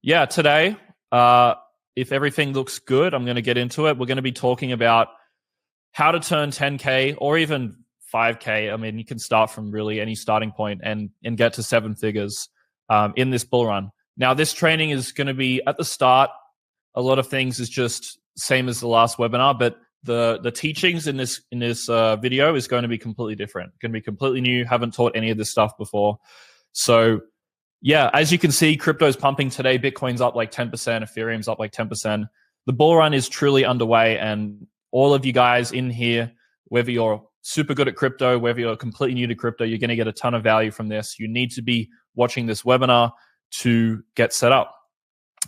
Yeah, today, if everything looks good, I'm going to get into it. We're going to be talking about how to turn 10K or even 5K. I mean, you can start from really any starting point and get to seven figures in this bull run. Now, this training is going to be at the start. A lot of things is just same as the last webinar, but the teachings in this video is going to be completely different. Going to be completely new. Haven't taught any of this stuff before, so yeah, as you can see, crypto's pumping today. Bitcoin's up like 10%, Ethereum's up like 10%. The bull run is truly underway, and all of you guys in here, whether you're super good at crypto, whether you're completely new to crypto, you're going to get a ton of value from this. You need to be watching this webinar to get set up.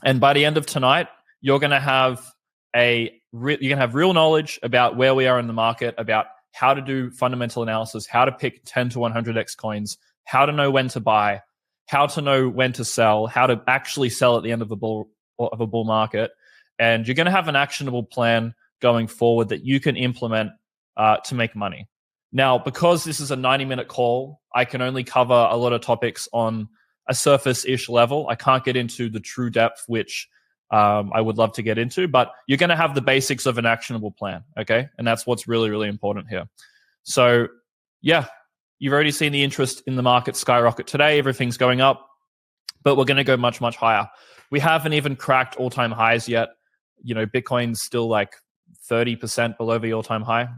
And by the end of tonight, you're going to have real knowledge about where we are in the market, about how to do fundamental analysis, how to pick 10 to 100x coins, how to know when to buy, how to know when to sell, how to actually sell at the end of a bull market. And you're going to have an actionable plan going forward that you can implement to make money. Now, because this is a 90-minute call, I can only cover a lot of topics on a surface-ish level. I can't get into the true depth, which I would love to get into, but you're going to have the basics of an actionable plan, okay? And that's what's really, really important here. So, yeah. You've already seen the interest in the market skyrocket today. Everything's going up, but we're going to go much, much higher. We haven't even cracked all-time highs yet. You know, Bitcoin's still like 30% below the all-time high,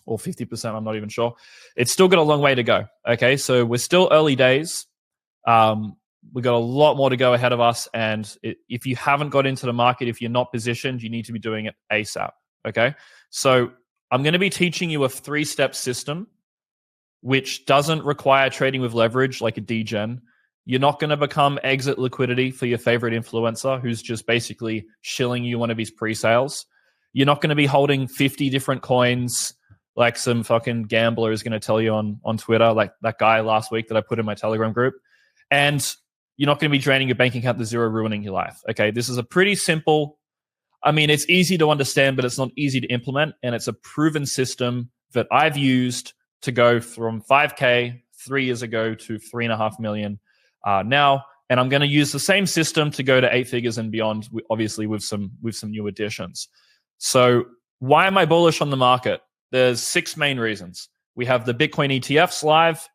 or 50%, I'm not even sure. It's still got a long way to go, okay? So we're still early days. We've got a lot more to go ahead of us, and if you haven't got into the market, if you're not positioned, you need to be doing it ASAP, okay? So I'm going to be teaching you a 3-step system which doesn't require trading with leverage like a degen. You're not going to become exit liquidity for your favorite influencer who's just basically shilling you one of his pre-sales. You're not going to be holding 50 different coins like some fucking gambler is going to tell you on Twitter, like that guy last week that I put in my Telegram group. And you're not going to be draining your bank account to zero, ruining your life. Okay, this is a pretty simple, I mean, it's easy to understand, but it's not easy to implement. And it's a proven system that I've used to go from 5K 3 years ago to 3.5 million now, and I'm going to use the same system to go to 8 figures and beyond, obviously with some new additions. So why am I bullish on the market? There's 6 main reasons. We have the Bitcoin ETFs live.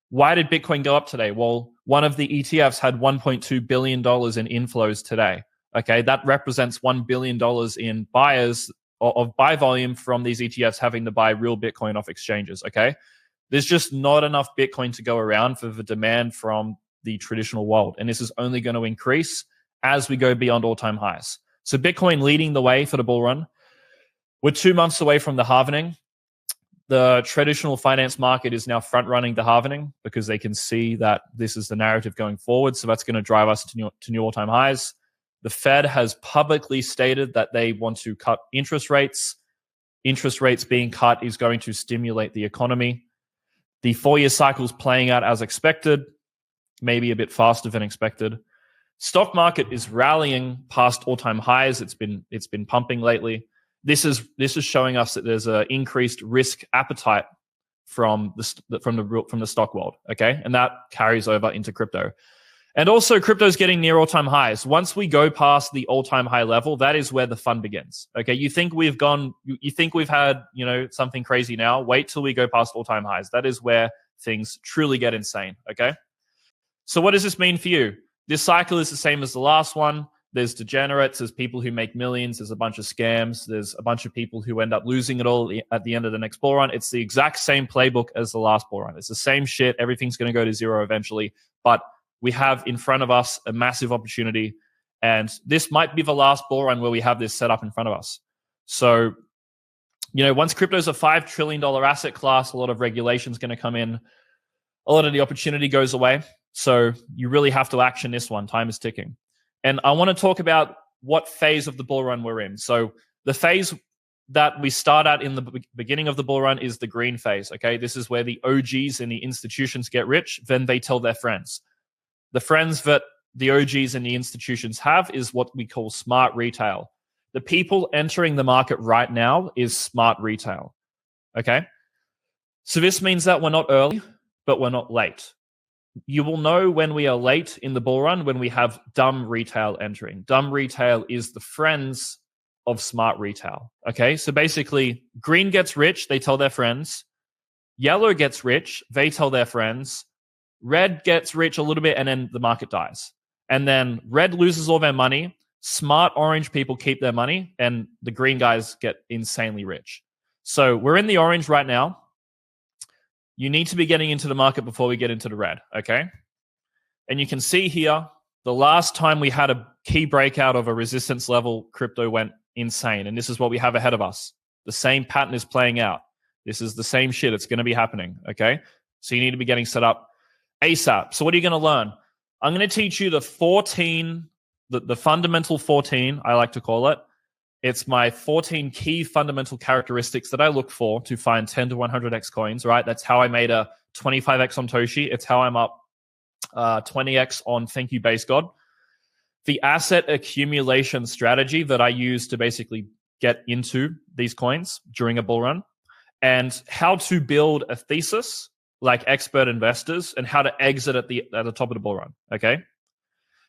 Why did Bitcoin go up today? Well, one of the ETFs had $1.2 billion in inflows today. Okay, that represents $1 billion in buyers of buy volume from these ETFs having to buy real Bitcoin off exchanges, okay? There's just not enough Bitcoin to go around for the demand from the traditional world, and this is only going to increase as we go beyond all-time highs. So Bitcoin leading the way for the bull run. We're 2 months away from the halvening. The traditional finance market is now front-running the halvening because they can see that this is the narrative going forward, so that's going to drive us to new all-time highs. The Fed has publicly stated that they want to cut interest rates. Interest rates being cut is going to stimulate the economy. The 4-year cycle is playing out as expected, maybe a bit faster than expected. Stock market is rallying past all-time highs. It's been pumping lately. This is showing us that there's an increased risk appetite from the stock world. Okay, and that carries over into crypto. And also, crypto is getting near all-time highs. Once we go past the all-time high level, that is where the fun begins. Okay, you think we've had something crazy now? Wait till we go past all-time highs. That is where things truly get insane. Okay, so what does this mean for you? This cycle is the same as the last one. There's degenerates. There's people who make millions. There's a bunch of scams. There's a bunch of people who end up losing it all at the end of the next bull run. It's the exact same playbook as the last bull run. It's the same shit. Everything's going to go to zero eventually, but we have in front of us a massive opportunity, and this might be the last bull run where we have this set up in front of us. So, once crypto's a $5 trillion asset class, a lot of regulation is going to come in. A lot of the opportunity goes away. So you really have to action this one. Time is ticking. And I want to talk about what phase of the bull run we're in. So the phase that we start at in the beginning of the bull run is the green phase, okay? This is where the OGs and the institutions get rich, then they tell their friends. The friends that the OGs and the institutions have is what we call smart retail. The people entering the market right now is smart retail, okay? So this means that we're not early, but we're not late. you will know when we are late in the bull run when we have dumb retail entering. Dumb retail is the friends of smart retail. Okay, so basically, green gets rich, they tell their friends. Yellow gets rich, they tell their friends. Red gets rich a little bit, and then the market dies. And then red loses all their money. Smart orange people keep their money, and the green guys get insanely rich. So we're in the orange right now. You need to be getting into the market before we get into the red, okay? And you can see here, the last time we had a key breakout of a resistance level, crypto went insane. And this is what we have ahead of us. The same pattern is playing out. This is the same shit. It's going to be happening, okay? So you need to be getting set up ASAP. So what are you going to learn? I'm going to teach you the 14, the fundamental 14, I like to call it. It's my 14 key fundamental characteristics that I look for to find 10 to 100x coins, right? That's how I made a 25x on Toshi. It's how I'm up 20x on Thank You Base God. The asset accumulation strategy that I use to basically get into these coins during a bull run, and how to build a thesis like expert investors, and how to exit at the top of the bull run, okay?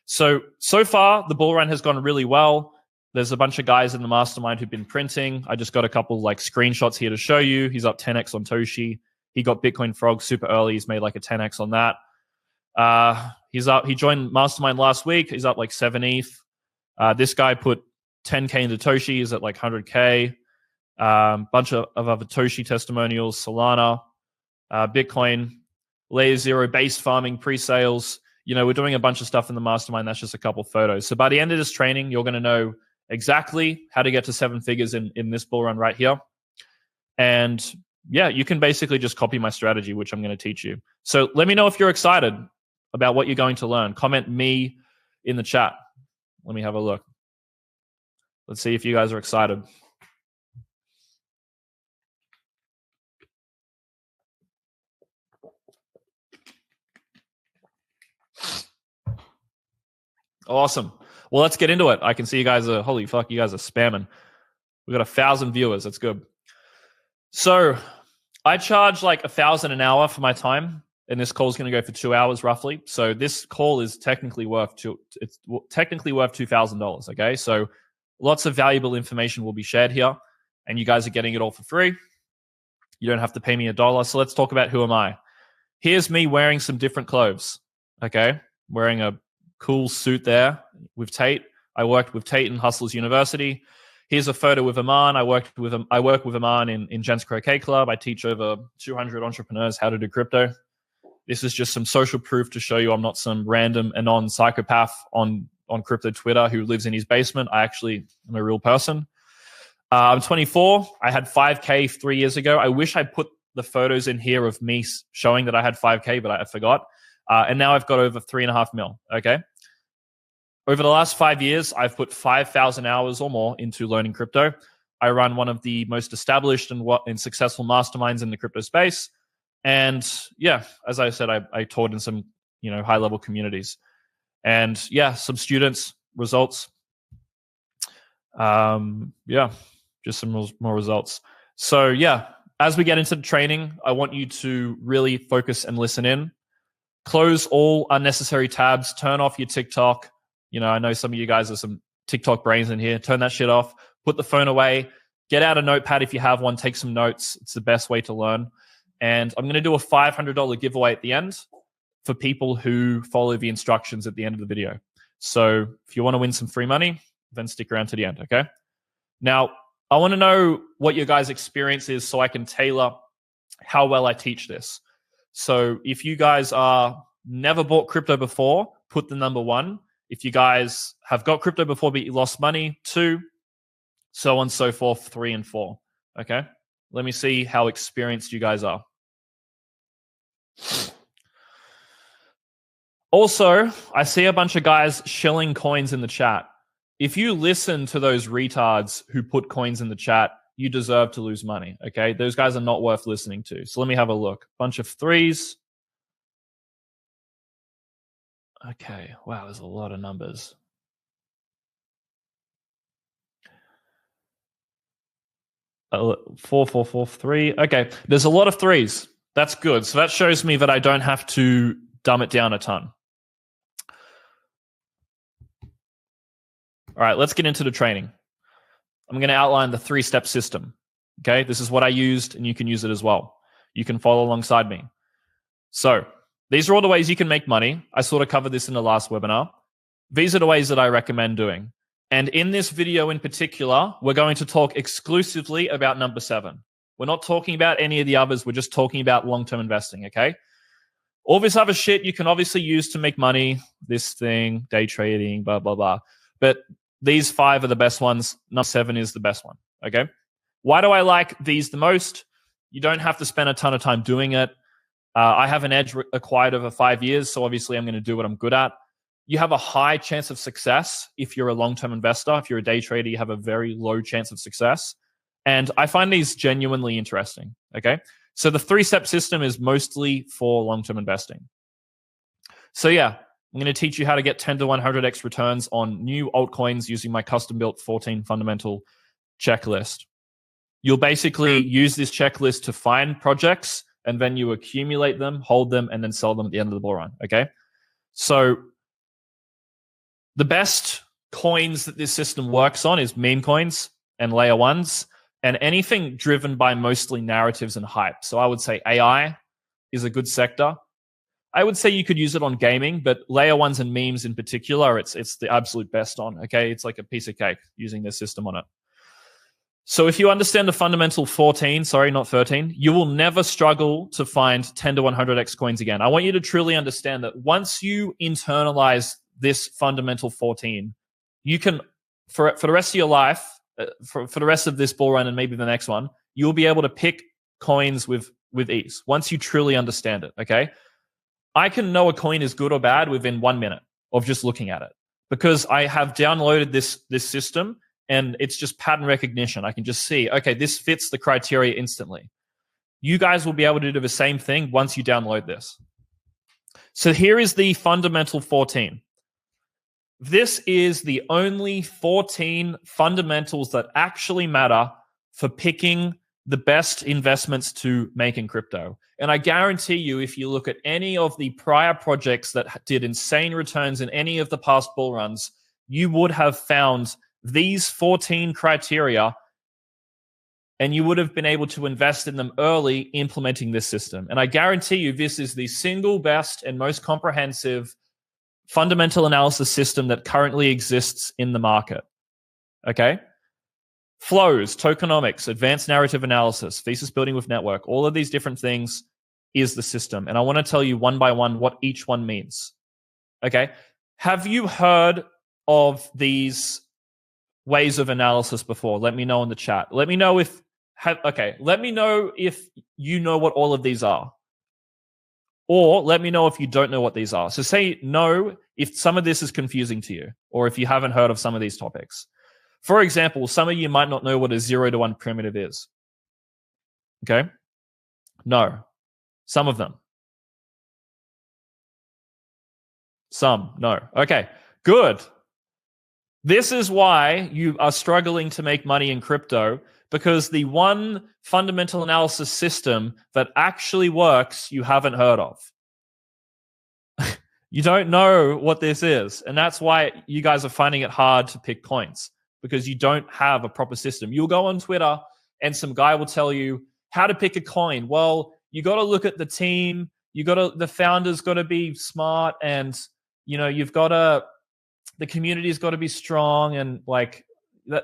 So far, the bull run has gone really well. There's a bunch of guys in the mastermind who've been printing. I just got a couple like screenshots here to show you. He's up 10x on Toshi. He got Bitcoin Frog super early. He's made like a 10x on that. He's up. He joined Mastermind last week. He's up like 7 ETH. This guy put 10K into Toshi. He's at like 100K. Bunch of other Toshi testimonials, Solana, Bitcoin, Layer Zero, base farming, pre-sales. You know, we're doing a bunch of stuff in the mastermind. That's just a couple photos. So by the end of this training, you're going to know exactly how to get to 7 figures in this bull run right here. And yeah, you can basically just copy my strategy, which I'm going to teach you. So let me know if you're excited about what you're going to learn. Comment me in the chat. Let me have a look. Let's see if you guys are excited. Awesome. Well, let's get into it. I can see you guys are, holy fuck, you guys are spamming. We got 1,000 viewers. That's good. So I charge like 1,000 an hour for my time, and this call is going to go for 2 hours roughly. So this call is technically worth $2,000. Okay, so lots of valuable information will be shared here, and you guys are getting it all for free. You don't have to pay me $1. So let's talk about who am I. Here's me wearing some different clothes. Okay, wearing a cool suit there with Tate. I worked with Tate in Hustlers University. Here's a photo with Aman. I work with Aman in Gents Croquet Club. I teach over 200 entrepreneurs how to do crypto. This is just some social proof to show you I'm not some random anon psychopath on crypto Twitter who lives in his basement. I actually am a real person. I'm 24. I had 5K 3 years ago. I wish I put the photos in here of me showing that I had 5K, but I forgot. And now I've got over 3.5 mil. Okay. Over the last 5 years, I've put 5,000 hours or more into learning crypto. I run one of the most established and successful masterminds in the crypto space. And yeah, as I said, I taught in some, high level communities, and yeah, some students, results. Just some more results. So yeah, as we get into the training, I want you to really focus and listen in. Close all unnecessary tabs. Turn off your TikTok. I know some of you guys are some TikTok brains in here. Turn that shit off. Put the phone away. Get out a notepad if you have one. Take some notes. It's the best way to learn. And I'm going to do a $500 giveaway at the end for people who follow the instructions at the end of the video. So if you want to win some free money, then stick around to the end, okay? Now, I want to know what your guys' experience is so I can tailor how well I teach this. So if you guys are never bought crypto before, put the number 1. If you guys have got crypto before but you lost money, 2, so on and so forth, 3 and 4. Okay? Let me see how experienced you guys are. Also, I see a bunch of guys shilling coins in the chat. If you listen to those retards who put coins in the chat, you deserve to lose money, okay? Those guys are not worth listening to. So let me have a look. Bunch of 3s. Okay, wow, there's a lot of numbers. Four, 4, 4, 3. Okay, there's a lot of 3s. That's good. So that shows me that I don't have to dumb it down a ton. All right, let's get into the training. I'm going to outline the 3-step system. Okay, this is what I used, and you can use it as well. You can follow alongside me. So these are all the ways you can make money. I sort of covered this in the last webinar. These are the ways that I recommend doing. And in this video in particular, we're going to talk exclusively about number 7. We're not talking about any of the others. We're just talking about long-term investing, okay? All this other shit you can obviously use to make money, this thing, day trading, blah, blah, blah. But these 5 are the best ones. Number 7 is the best one, okay? Why do I like these the most? You don't have to spend a ton of time doing it. I have an edge acquired over 5 years, so obviously I'm going to do what I'm good at. You have a high chance of success if you're a long-term investor. If you're a day trader, you have a very low chance of success. And I find these genuinely interesting, okay? So the 3-step system is mostly for long-term investing. So yeah, I'm going to teach you how to get 10 to 100x returns on new altcoins using my custom-built 14 fundamental checklist. You'll basically use this checklist to find projects, and then you accumulate them, hold them, and then sell them at the end of the bull run, okay? So the best coins that this system works on is meme coins and layer 1s, and anything driven by mostly narratives and hype. So I would say AI is a good sector. I would say you could use it on gaming, but layer 1s and memes in particular, it's the absolute best on, okay? It's like a piece of cake using this system on it. So if you understand the fundamental 13, you will never struggle to find 10 to 100x coins again. I want you to truly understand that once you internalize this fundamental 14, you can, for the rest of your life, for the rest of this bull run and maybe the next one, you'll be able to pick coins with ease once you truly understand it, okay? I can know a coin is good or bad within 1 minute of just looking at it because I have downloaded this system, and it's just pattern recognition. I can just see, okay, this fits the criteria instantly. You guys will be able to do the same thing once you download this. So here is the fundamental 14. This is the only 14 fundamentals that actually matter for picking the best investments to make in crypto. And I guarantee you, if you look at any of the prior projects that did insane returns in any of the past bull runs, you would have found these 14 criteria, and you would have been able to invest in them early implementing this system. And I guarantee you this is the single best and most comprehensive fundamental analysis system that currently exists in the market. Okay? Flows, tokenomics, advanced narrative analysis, thesis building with network, all of these different things is the system. And I want to tell you one by one what each one means. Okay? Have you heard of these ways of analysis before? Let me know in the chat. Let me know if you know what all of these are. Or let me know if you don't know what these are. So say no if some of this is confusing to you, or if you haven't heard of some of these topics. For example, some of you might not know what a 0 to 1 primitive is. Okay? No. Some of them. Some. No. Okay. Good. This is why you are struggling to make money in crypto, because the one fundamental analysis system that actually works, you haven't heard of. You don't know what this is. And that's why you guys are finding it hard to pick coins, because you don't have a proper system. You'll go on Twitter and some guy will tell you how to pick a coin. Well, you got to look at the team. The founder's got to be smart, and the community's got to be strong, and like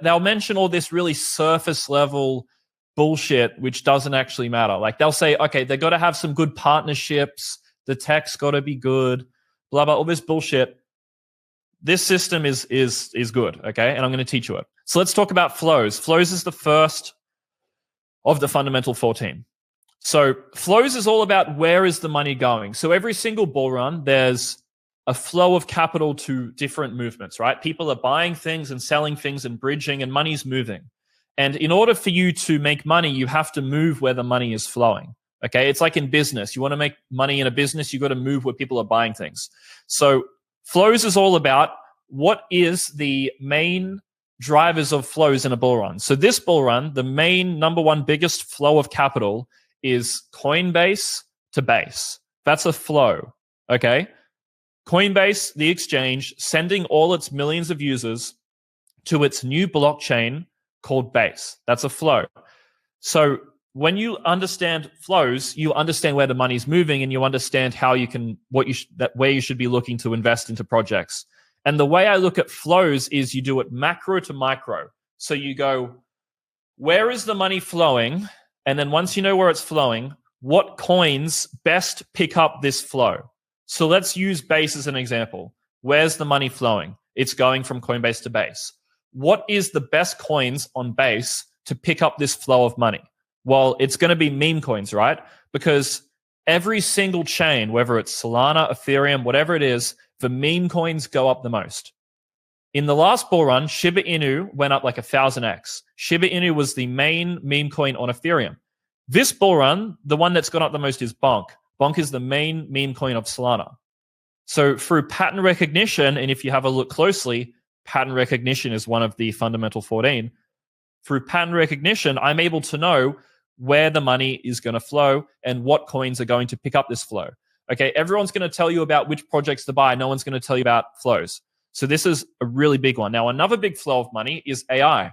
they'll mention all this really surface level bullshit, which doesn't actually matter. Like they'll say, okay, they got to have some good partnerships. The tech's got to be good, blah, blah, all this bullshit. This system is good, okay? And I'm going to teach you it. So let's talk about flows. Flows is the first of the fundamental 14. So flows is all about where is the money going. So every single bull run, there's a flow of capital to different movements, right? People are buying things and selling things and bridging, and money's moving. And in order for you to make money, you have to move where the money is flowing, okay? It's like in business. You want to make money in a business, you got to move where people are buying things. So flows is all about what is the main drivers of flows in a bull run. So this bull run, the main number one biggest flow of capital is Coinbase to Base. That's a flow. Okay. Coinbase, the exchange, sending all its millions of users to its new blockchain called Base. That's a flow. So when you understand flows, you understand where the money's moving, and you understand how you can, where you should be looking to invest into projects. And the way I look at flows is you do it macro to micro. So you go, where is the money flowing? And then once you know where it's flowing, what coins best pick up this flow? So let's use Base as an example. Where's the money flowing? It's going from Coinbase to Base. What is the best coins on Base to pick up this flow of money? Well, it's going to be meme coins, right? Because every single chain, whether it's Solana, Ethereum, whatever it is, the meme coins go up the most. In the last bull run, Shiba Inu went up like 1,000x. Shiba Inu was the main meme coin on Ethereum. This bull run, the one that's gone up the most is Bonk. Bonk is the main meme coin of Solana. So through pattern recognition, and if you have a look closely, pattern recognition is one of the fundamental 14. Through pattern recognition, I'm able to know where the money is going to flow and what coins are going to pick up this flow. Okay, everyone's going to tell you about which projects to buy. No one's going to tell you about flows. So this is a really big one. Now, another big flow of money is AI.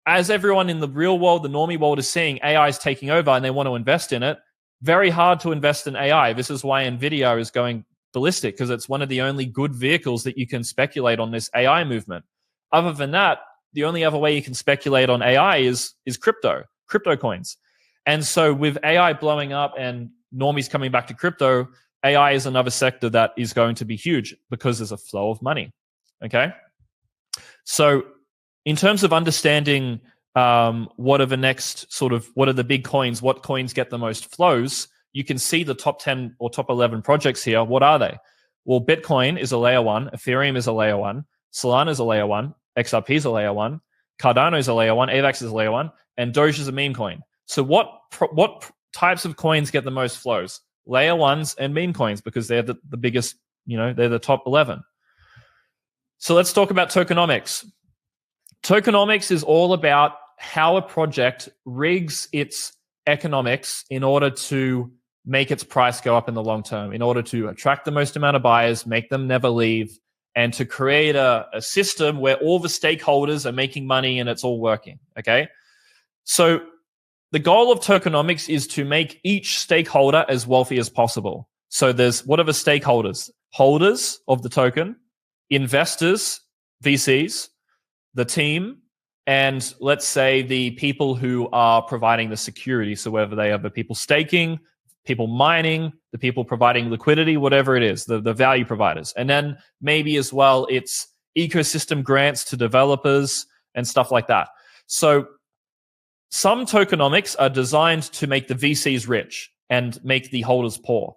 As everyone in the real world, the normie world is seeing, AI is taking over and they want to invest in it. Very hard to invest in AI. This is why NVIDIA is going ballistic, because it's one of the only good vehicles that you can speculate on this AI movement. Other than that, the only other way you can speculate on AI is crypto coins. And so with AI blowing up and normies coming back to crypto, AI is another sector that is going to be huge because there's a flow of money. Okay. So in terms of understanding what are the next what are the big coins, what coins get the most flows, you can see the top 10 or top 11 projects here. What are they? Well, Bitcoin is a layer 1, Ethereum is a layer 1, Solana is a layer 1, XRP is a layer 1, Cardano is a layer 1, AVAX is a layer 1, and Doge is a meme coin. So what types of coins get the most flows? Layer 1s and meme coins, because they're the biggest, they're the top 11. So let's talk about tokenomics. Tokenomics is all about how a project rigs its economics in order to make its price go up in the long term, in order to attract the most amount of buyers, make them never leave, and to create a system where all the stakeholders are making money and it's all working, okay? So the goal of tokenomics is to make each stakeholder as wealthy as possible. So what are the stakeholders? Holders of the token, investors, VCs, the team, and let's say the people who are providing the security. So whether they are the people staking, people mining, the people providing liquidity, whatever it is, the value providers. And then maybe as well, it's ecosystem grants to developers and stuff like that. So some tokenomics are designed to make the VCs rich and make the holders poor.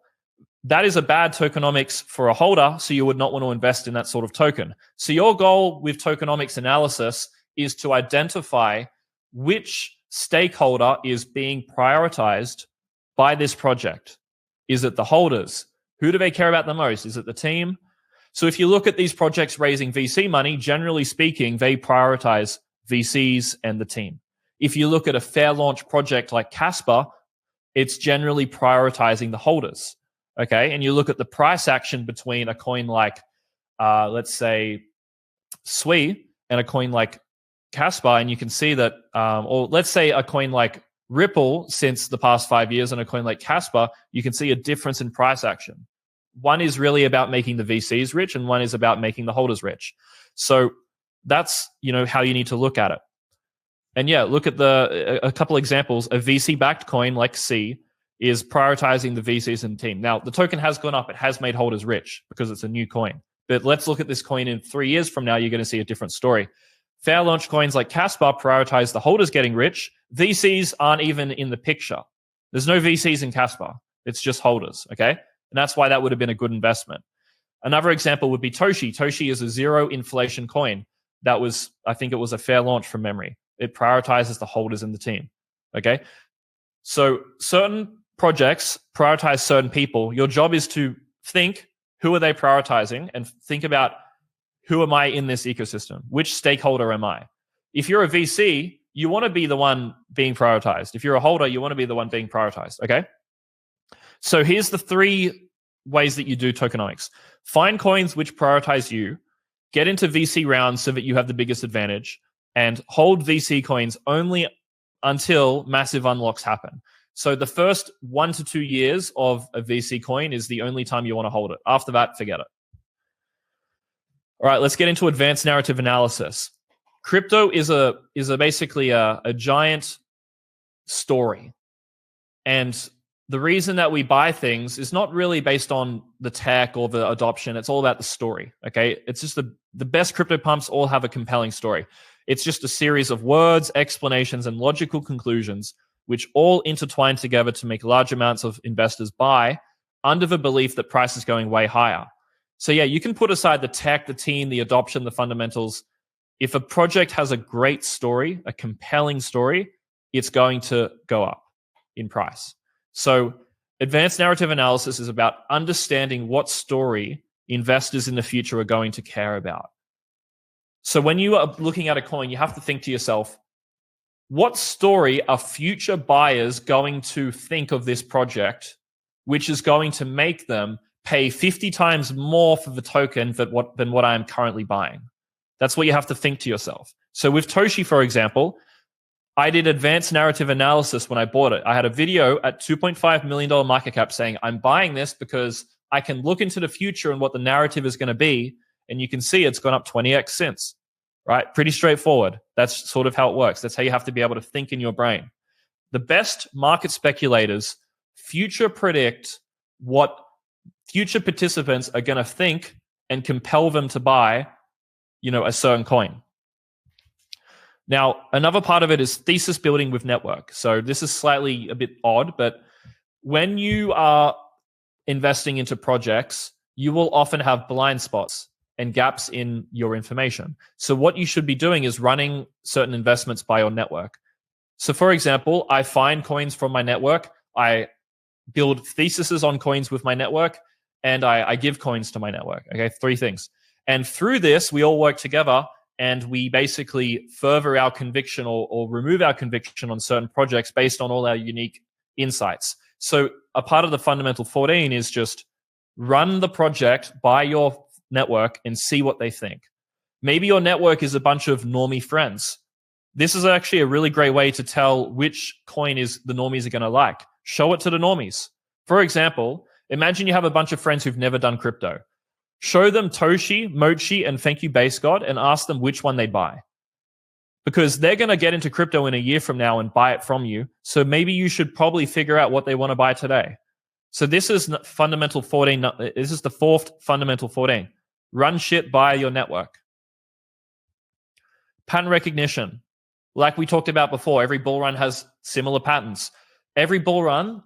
That is a bad tokenomics for a holder, so you would not want to invest in that sort of token. So your goal with tokenomics analysis is to identify which stakeholder is being prioritized by this project. Is it the holders? Who do they care about the most? Is it the team? So if you look at these projects raising VC money, generally speaking, they prioritize VCs and the team. If you look at a fair launch project like Casper, it's generally prioritizing the holders. Okay, and you look at the price action between a coin like, let's say, Sui and a coin like Casper, and you can see that, or let's say a coin like Ripple since the past 5 years and a coin like Casper, you can see a difference in price action. One is really about making the VCs rich, and one is about making the holders rich. So that's how you need to look at it. And yeah, look at a couple examples. A VC-backed coin like C is prioritizing the VCs and team. Now, the token has gone up. It has made holders rich because it's a new coin. But let's look at this coin in 3 years from now. You're going to see a different story. Fair launch coins like Casper prioritize the holders getting rich. VCs aren't even in the picture. There's no VCs in Casper. It's just holders, okay? And that's why that would have been a good investment. Another example would be Toshi. Toshi is a zero inflation coin. I think it was a fair launch from memory. It prioritizes the holders and the team, okay? So certain projects prioritize certain people. Your job is to think, who are they prioritizing, and think about, who am I in this ecosystem? Which stakeholder am I? If you're a VC, you want to be the one being prioritized. If you're a holder, you want to be the one being prioritized, okay? So here's the 3 ways that you do tokenomics. Find coins which prioritize you, get into VC rounds so that you have the biggest advantage, and hold VC coins only until massive unlocks happen. So the first 1 to 2 years of a VC coin is the only time you want to hold it. After that, forget it. All right, let's get into advanced narrative analysis. Crypto is basically a giant story. And the reason that we buy things is not really based on the tech or the adoption. It's all about the story, okay? It's just the best crypto pumps all have a compelling story. It's just a series of words, explanations, and logical conclusions which all intertwine together to make large amounts of investors buy under the belief that price is going way higher. So yeah, you can put aside the tech, the team, the adoption, the fundamentals. If a project has a great story, a compelling story, it's going to go up in price. So advanced narrative analysis is about understanding what story investors in the future are going to care about. So when you are looking at a coin, you have to think to yourself, what story are future buyers going to think of this project, which is going to make them pay 50 times more for the token than what I am currently buying? That's what you have to think to yourself. So with Toshi, for example, I did advanced narrative analysis when I bought it. I had a video at $2.5 million market cap saying, I'm buying this because I can look into the future and what the narrative is going to be. And you can see it's gone up 20x since, right? Pretty straightforward. That's sort of how it works. That's how you have to be able to think in your brain. The best market speculators future predict what future participants are going to think and compel them to buy, a certain coin. Now, another part of it is thesis building with network. So this is slightly a bit odd, but when you are investing into projects, you will often have blind spots and gaps in your information. So what you should be doing is running certain investments by your network. So for example, I find coins from my network, I build theses on coins with my network, and I give coins to my network. Okay, 3 things. And through this, we all work together and we basically further our conviction or remove our conviction on certain projects based on all our unique insights. So a part of the fundamental 14 is just run the project by your network and see what they think. Maybe your network is a bunch of normie friends. This is actually a really great way to tell which coin is the normies are going to like. Show it to the normies. For example, imagine you have a bunch of friends who've never done crypto. Show them Toshi, Mochi, and Thank You Base God and ask them which one they'd buy. Because they're going to get into crypto in a year from now and buy it from you. So maybe you should probably figure out what they want to buy today. So this is fundamental 14. This is the 4th fundamental 14. Run shit by your network. Pattern recognition. Like we talked about before, every bull run has similar patterns. Every bull run,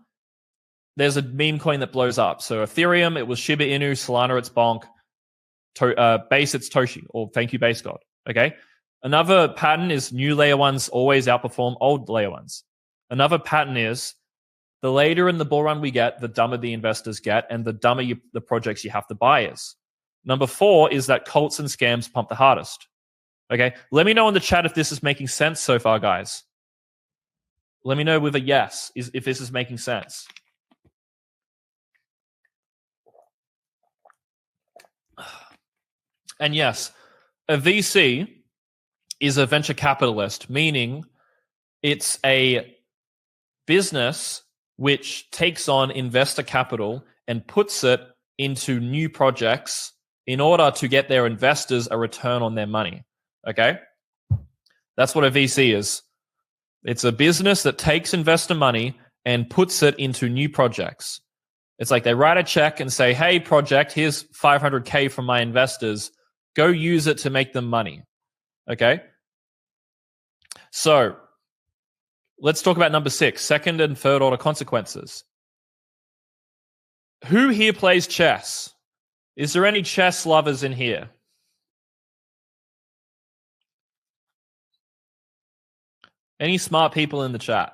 there's a meme coin that blows up. So Ethereum, it was Shiba Inu. Solana, it's Bonk. Base, it's Toshi, or Thank You Base God. Okay. Another pattern is new layer ones always outperform old layer ones. Another pattern is the later in the bull run we get, the dumber the investors get, and the dumber the projects you have to buy is. Number 4 is that cults and scams pump the hardest. Okay. Let me know in the chat if this is making sense so far, guys. Let me know with a yes if this is making sense. And yes, a VC is a venture capitalist, meaning it's a business which takes on investor capital and puts it into new projects in order to get their investors a return on their money. Okay? That's what a VC is. It's a business that takes investor money and puts it into new projects. It's like they write a check and say, hey, project, here's $500K from my investors. Go use it to make them money. Okay? So let's talk about number 6, second and third order consequences. Who here plays chess? Is there any chess lovers in here? Any smart people in the chat?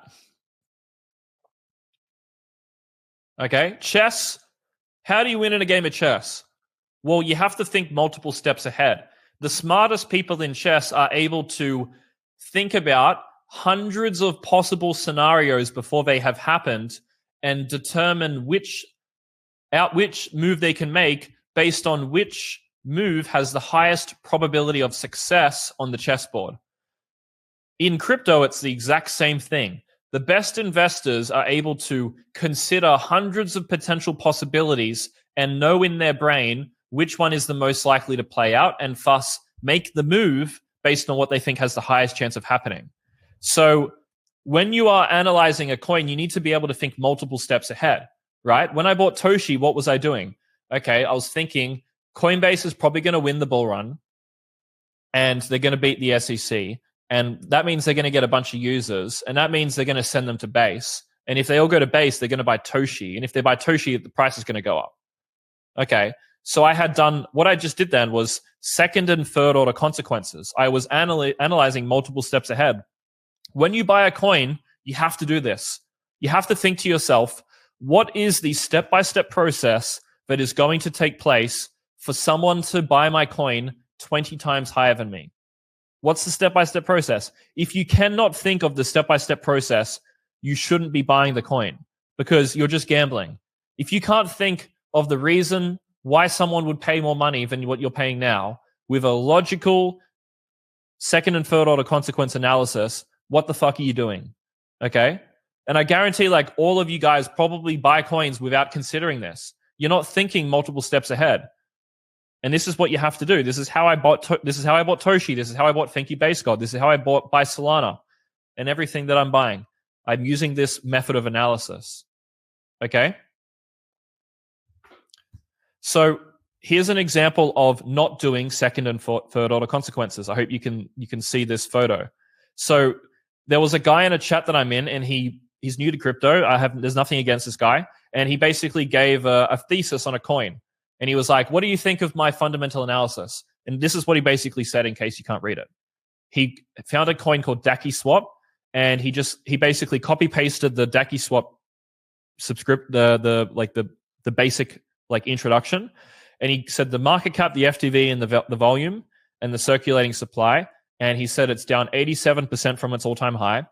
Okay, chess. How do you win in a game of chess? Well, you have to think multiple steps ahead. The smartest people in chess are able to think about hundreds of possible scenarios before they have happened and determine which out which move they can make based on which move has the highest probability of success on the chessboard. In crypto, it's the exact same thing. The best investors are able to consider hundreds of potential possibilities and know in their brain which one is the most likely to play out, and thus make the move based on what they think has the highest chance of happening. So when you are analyzing a coin, you need to be able to think multiple steps ahead, right? When I bought Toshi, what was I doing? Okay, I was thinking Coinbase is probably going to win the bull run and they're going to beat the SEC. And that means they're going to get a bunch of users. And that means they're going to send them to base. And if they all go to base, they're going to buy Toshi. And if they buy Toshi, the price is going to go up. Okay, so I had done, what I just did then was second and third order consequences. I was analyzing multiple steps ahead. When you buy a coin, you have to do this. You have to think to yourself, what is the step-by-step process that is going to take place for someone to buy my coin 20 times higher than me? What's the step-by-step process? If you cannot think of the step-by-step process, you shouldn't be buying the coin because you're just gambling. If you can't think of the reason why someone would pay more money than what you're paying now with a logical second and third order consequence analysis, what the fuck are you doing? Okay? And I guarantee like all of you guys probably buy coins without considering this. You're not thinking multiple steps ahead. And this is what you have to do. This is how I bought Toshi. This is how I bought Thank You Base God. This is how I buy Solana and everything that I'm buying. I'm using this method of analysis. Okay? So here's an example of not doing second and third order consequences. I hope you can see this photo. So there was a guy in a chat that I'm in, and he's new to crypto. There's nothing against this guy, and he basically gave a thesis on a coin, and he was like, "What do you think of my fundamental analysis?" And this is what he basically said, in case you can't read it. He found a coin called Daki Swap, and he basically copy pasted the Daki Swap the basic like introduction, and he said the market cap, the FTV, and the volume and the circulating supply. And he said it's down 87% from its all-time high.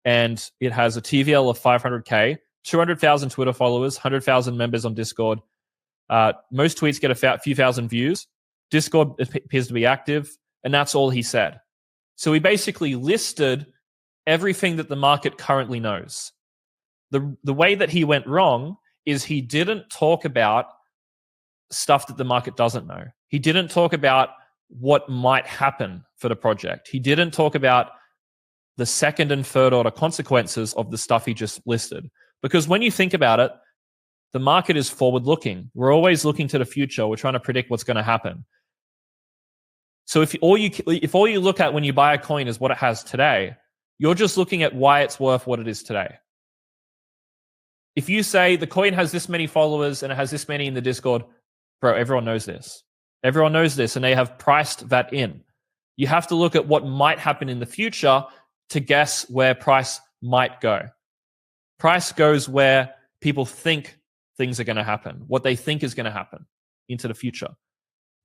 And it has a TVL of 500K, 200,000 Twitter followers, 100,000 members on Discord. Most tweets get a few thousand views. Discord appears to be active. And that's all he said. So he basically listed everything that the market currently knows. The way that he went wrong is he didn't talk about stuff that the market doesn't know. He didn't talk about what might happen for the project. He didn't talk about the second and third order consequences of the stuff he just listed. Because when you think about it, the market is forward looking. We're always looking to the future. We're trying to predict what's going to happen. So if all you look at when you buy a coin is what it has today, you're just looking at why it's worth what it is today. If you say the coin has this many followers and it has this many in the Discord, bro, everyone knows this. Everyone knows this, and they have priced that in. You have to look at what might happen in the future to guess where price might go. Price goes where people think things are going to happen, what they think is going to happen into the future.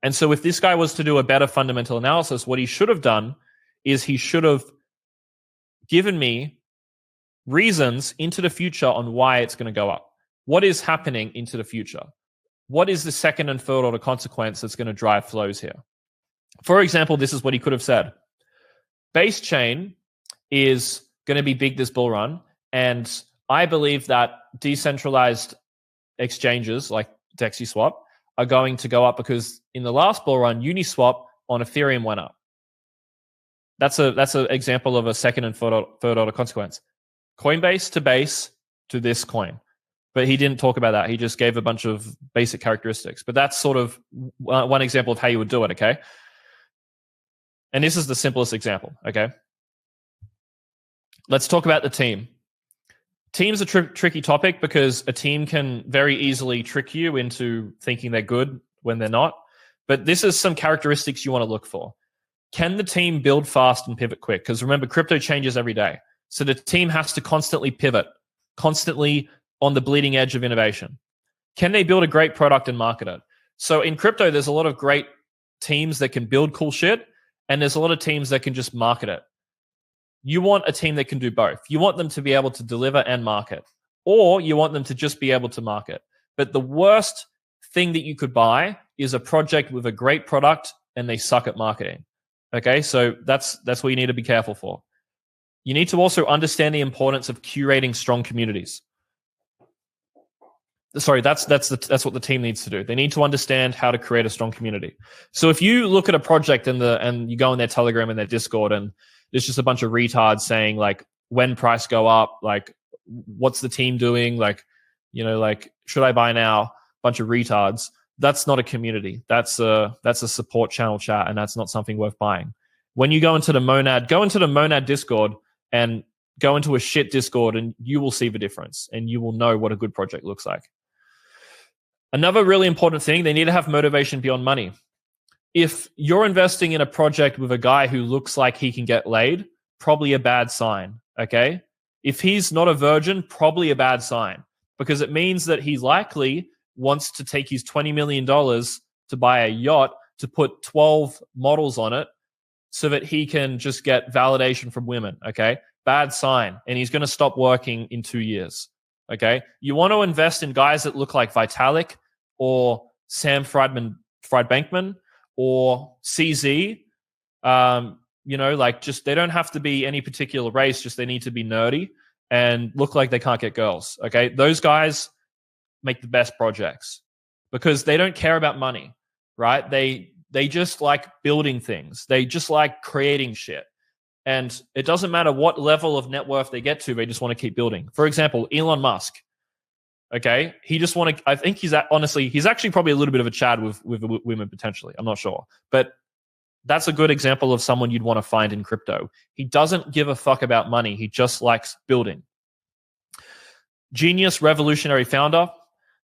And so if this guy was to do a better fundamental analysis, what he should have done is he should have given me reasons into the future on why it's going to go up. What is happening into the future? What is the second and third order consequence that's going to drive flows here? For example, this is what he could have said. Base chain is going to be big this bull run, and I believe that decentralized exchanges like DexiSwap are going to go up because in the last bull run, Uniswap on Ethereum went up. That's an example of a second and third order consequence. Coinbase to base to this coin. But he didn't talk about that. He just gave a bunch of basic characteristics. But that's sort of one example of how you would do it, okay? And this is the simplest example, okay? Let's talk about the team. Team's a tricky topic because a team can very easily trick you into thinking they're good when they're not. But this is some characteristics you want to look for. Can the team build fast and pivot quick? Because remember, crypto changes every day. So the team has to constantly pivot, constantly on the bleeding edge of innovation. Can they build a great product and market it? So in crypto, there's a lot of great teams that can build cool shit, and there's a lot of teams that can just market it. You want a team that can do both. You want them to be able to deliver and market, or you want them to just be able to market. But the worst thing that you could buy is a project with a great product and they suck at marketing. Okay, so that's what you need to be careful for. You need to also understand the importance of curating strong communities. Sorry, that's what the team needs to do. They need to understand how to create a strong community. So if you look at a project and you go in their Telegram and their Discord and there's just a bunch of retards saying like, when price go up, like what's the team doing, like, like should I buy now? Bunch of retards. That's not a community. That's a support channel chat, and that's not something worth buying. When you go into the Monad Discord and go into a shit Discord, and you will see the difference, and you will know what a good project looks like. Another really important thing, they need to have motivation beyond money. If you're investing in a project with a guy who looks like he can get laid, probably a bad sign, okay? If he's not a virgin, probably a bad sign, because it means that he likely wants to take his $20 million to buy a yacht, to put 12 models on it so that he can just get validation from women, okay? Bad sign. And he's going to stop working in 2 years, okay? You want to invest in guys that look like Vitalik or Sam Friedbankman or CZ, like just they don't have to be any particular race, just they need to be nerdy and look like they can't get girls, okay? Those guys make the best projects because they don't care about money, right? They just like building things. They just like creating shit. And it doesn't matter what level of net worth they get to, they just want to keep building. For example, Elon Musk, okay? I think he's actually probably a little bit of a Chad with women potentially. I'm not sure. But that's a good example of someone you'd want to find in crypto. He doesn't give a fuck about money. He just likes building. Genius, revolutionary founder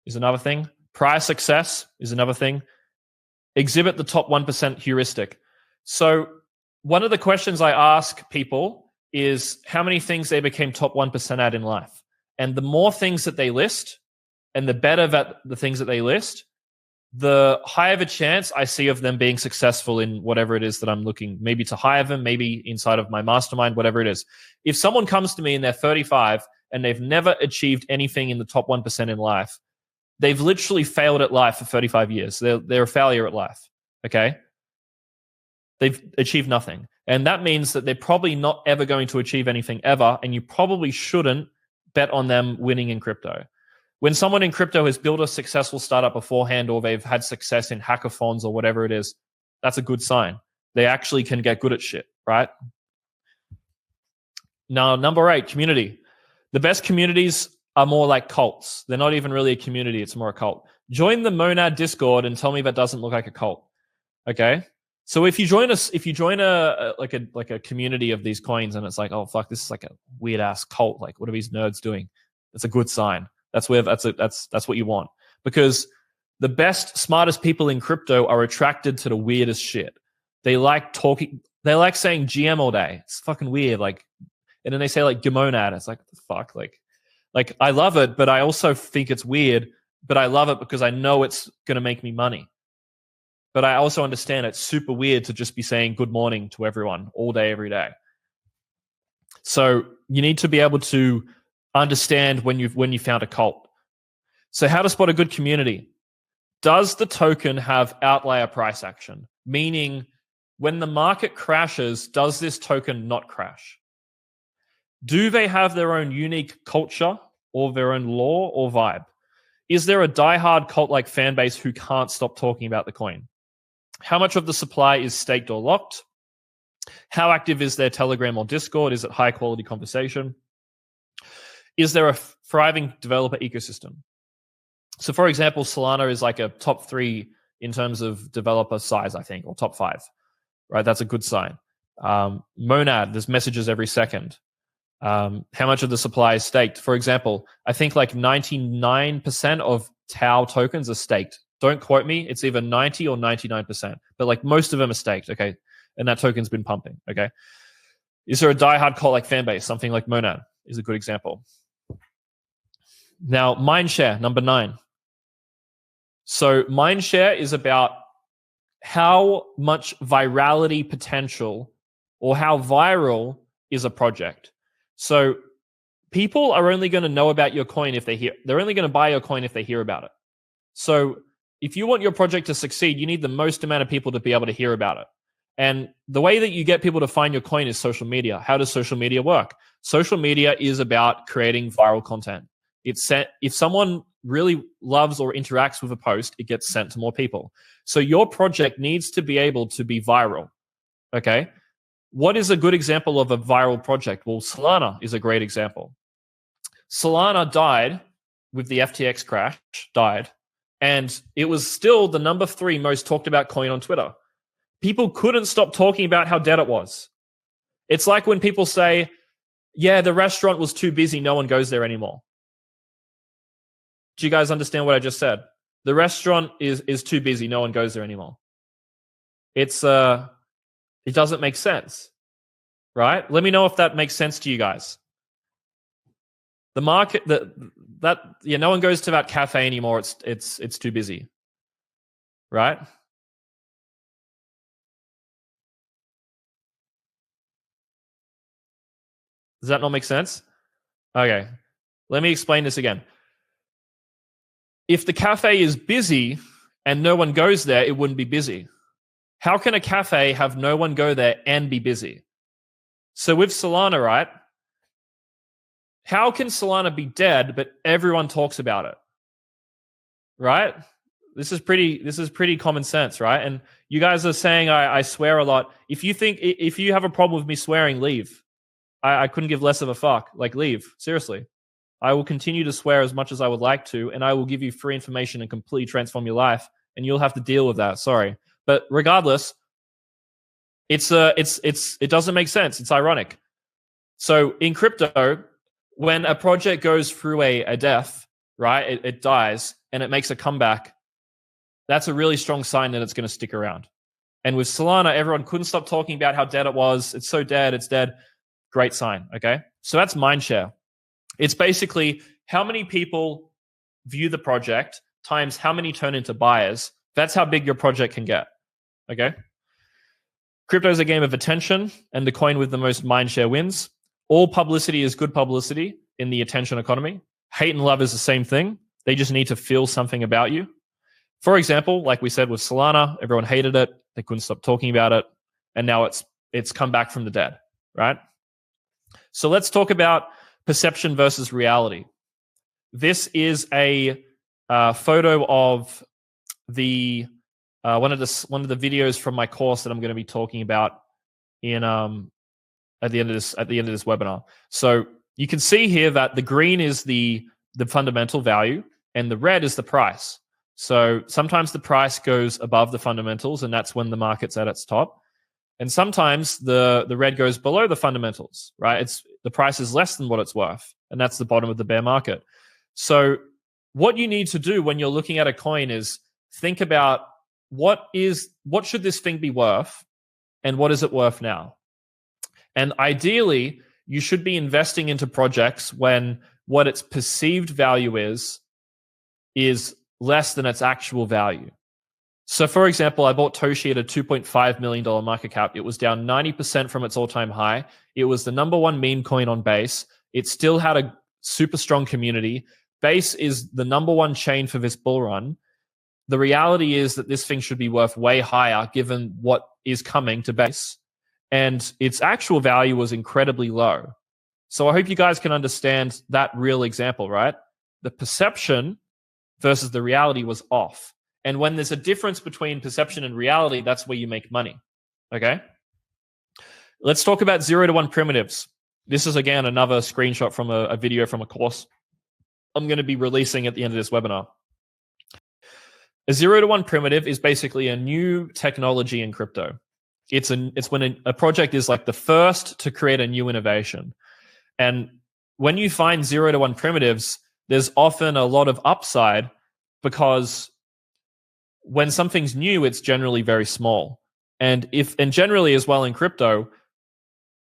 is another thing. Prior success is another thing. Exhibit the top 1% heuristic. So one of the questions I ask people is how many things they became top 1% at in life. And the more things that they list and the better at the things that they list, the higher of a chance I see of them being successful in whatever it is that I'm looking, maybe to hire them, maybe inside of my mastermind, whatever it is. If someone comes to me and they're 35 and they've never achieved anything in the top 1% in life, they've literally failed at life for 35 years. They're a failure at life, okay? They've achieved nothing. And that means that they're probably not ever going to achieve anything ever, and you probably shouldn't bet on them winning in crypto. When someone in crypto has built a successful startup beforehand, or they've had success in hackathons or whatever it is, that's a good sign. They actually can get good at shit, right? Now, number 8, community. The best communities are more like cults. They're not even really a community. It's more a cult. Join the Monad Discord and tell me that doesn't look like a cult. Okay. So if you join a community of these coins and it's like, oh fuck, this is like a weird ass cult. Like, what are these nerds doing? That's a good sign. That's what you want, because the best, smartest people in crypto are attracted to the weirdest shit. They like talking. They like saying GM all day. It's fucking weird. Like, and then they say like Gemonad. It's like, what the fuck? Like I love it, but I also think it's weird, but I love it because I know it's going to make me money. But I also understand it's super weird to just be saying good morning to everyone all day, every day. So you need to be able to understand when you found a cult. So how to spot a good community. Does the token have outlier price action? Meaning, when the market crashes, does this token not crash? Do they have their own unique culture or their own lore or vibe? Is there a diehard cult-like fan base who can't stop talking about the coin? How much of the supply is staked or locked? How active is their Telegram or Discord? Is it high-quality conversation? Is there a thriving developer ecosystem? So, for example, Solana is like a top 3 in terms of developer size, I think, or top 5. Right? That's a good sign. Monad, there's messages every second. How much of the supply is staked? For example, I think like 99% of Tau tokens are staked. Don't quote me. It's either 90 or 99%, but like most of them are staked. Okay. And that token's been pumping. Okay. Is there a diehard cult like fan base? Something like Monad is a good example. Now, mindshare, number 9. So mindshare is about how much virality potential or how viral is a project. So people are only going to know about your coin if they're only going to buy your coin if they hear about it. So if you want your project to succeed, you need the most amount of people to be able to hear about it. And the way that you get people to find your coin is social media. How does social media work? Social media is about creating viral content. If someone really loves or interacts with a post, it gets sent to more people. So your project needs to be able to be viral. Okay. What is a good example of a viral project? Well, Solana is a great example. Solana died with the FTX crash, and it was still the number 3 most talked about coin on Twitter. People couldn't stop talking about how dead it was. It's like when people say, yeah, the restaurant was too busy, no one goes there anymore. Do you guys understand what I just said? The restaurant is too busy, no one goes there anymore. It doesn't make sense, right? Let me know if that makes sense to you guys. The market no one goes to that cafe anymore. It's too busy, right? Does that not make sense? Okay, let me explain this again. If the cafe is busy and no one goes there, it wouldn't be busy. How can a cafe have no one go there and be busy? So with Solana, right? How can Solana be dead, but everyone talks about it? Right? This is pretty common sense, right? And you guys are saying I swear a lot. If you have a problem with me swearing, leave. I couldn't give less of a fuck. Like, leave. Seriously. I will continue to swear as much as I would like to, and I will give you free information and completely transform your life, and you'll have to deal with that. Sorry. But regardless, it doesn't make sense. It's ironic. So in crypto, when a project goes through a death, right, it dies and it makes a comeback, that's a really strong sign that it's going to stick around. And with Solana, everyone couldn't stop talking about how dead it was. It's so dead, it's dead. Great sign, okay? So that's mindshare. It's basically how many people view the project times how many turn into buyers. That's how big your project can get, okay? Crypto is a game of attention, and the coin with the most mindshare wins. All publicity is good publicity in the attention economy. Hate and love is the same thing. They just need to feel something about you. For example, like we said with Solana, everyone hated it. They couldn't stop talking about it. And now it's come back from the dead, right? So let's talk about perception versus reality. This is a photo of the one of the videos from my course that I'm going to be talking about in at the end of this webinar. So you can see here that the green is the fundamental value and the red is the price. So sometimes the price goes above the fundamentals, and that's when the market's at its top. And sometimes the red goes below the fundamentals, right? The price is less than what it's worth, and that's the bottom of the bear market. So what you need to do when you're looking at a coin is think about what should this thing be worth, and what is it worth now? And ideally, you should be investing into projects when what its perceived value is less than its actual value. So for example, I bought Toshi at a $2.5 million market cap. It was down 90% from its all-time high. It was the number 1 meme coin on Base. It still had a super strong community. Base is the number 1 chain for this bull run. The reality is that this thing should be worth way higher given what is coming to Base. And its actual value was incredibly low. So I hope you guys can understand that real example, right? The perception versus the reality was off. And when there's a difference between perception and reality, that's where you make money, okay? Let's talk about 0 to 1 primitives. This is, again, another screenshot from a video from a course I'm going to be releasing at the end of this webinar. A 0 to 1 primitive is basically a new technology in crypto. It's when a project is like the first to create a new innovation. And when you find 0 to 1 primitives, there's often a lot of upside because when something's new, it's generally very small. And generally as well in crypto,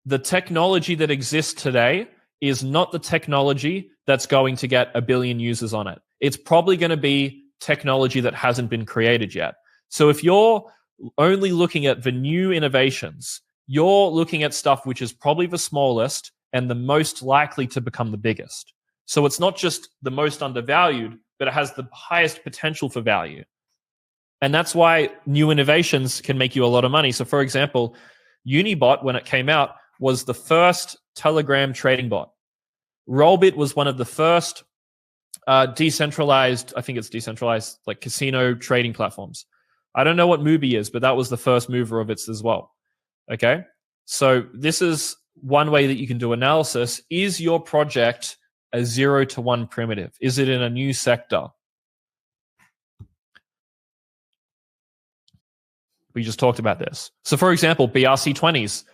the technology that exists today is not the technology that's going to get 1 billion users on it. It's probably going to be technology that hasn't been created yet. So if you're only looking at the new innovations, you're looking at stuff which is probably the smallest and the most likely to become the biggest. So it's not just the most undervalued, but it has the highest potential for value. And that's why new innovations can make you a lot of money. So for example, Unibot, when it came out, was the first Telegram trading bot. Rollbit was one of the first decentralized, I think it's decentralized, like casino trading platforms. I don't know what Mubi is, but that was the first mover of it as well. Okay? So this is one way that you can do analysis. Is your project a 0 to 1 primitive? Is it in a new sector? We just talked about this. So for example, BRC20s,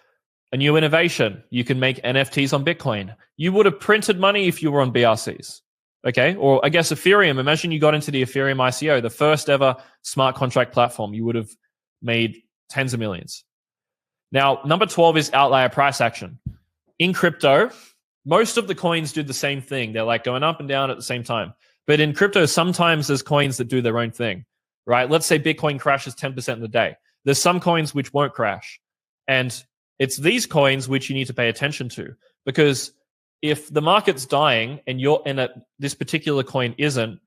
a new innovation. You can make NFTs on Bitcoin. You would have printed money if you were on BRCs. Okay? Or I guess Ethereum. Imagine you got into the Ethereum ICO, the first ever smart contract platform. You would have made tens of millions. Now, number 12 is outlier price action. In crypto, most of the coins do the same thing. They're like going up and down at the same time. But in crypto, sometimes there's coins that do their own thing, right? Let's say Bitcoin crashes 10% in the day. There's some coins which won't crash. And it's these coins which you need to pay attention to, because if the market's dying and this particular coin isn't,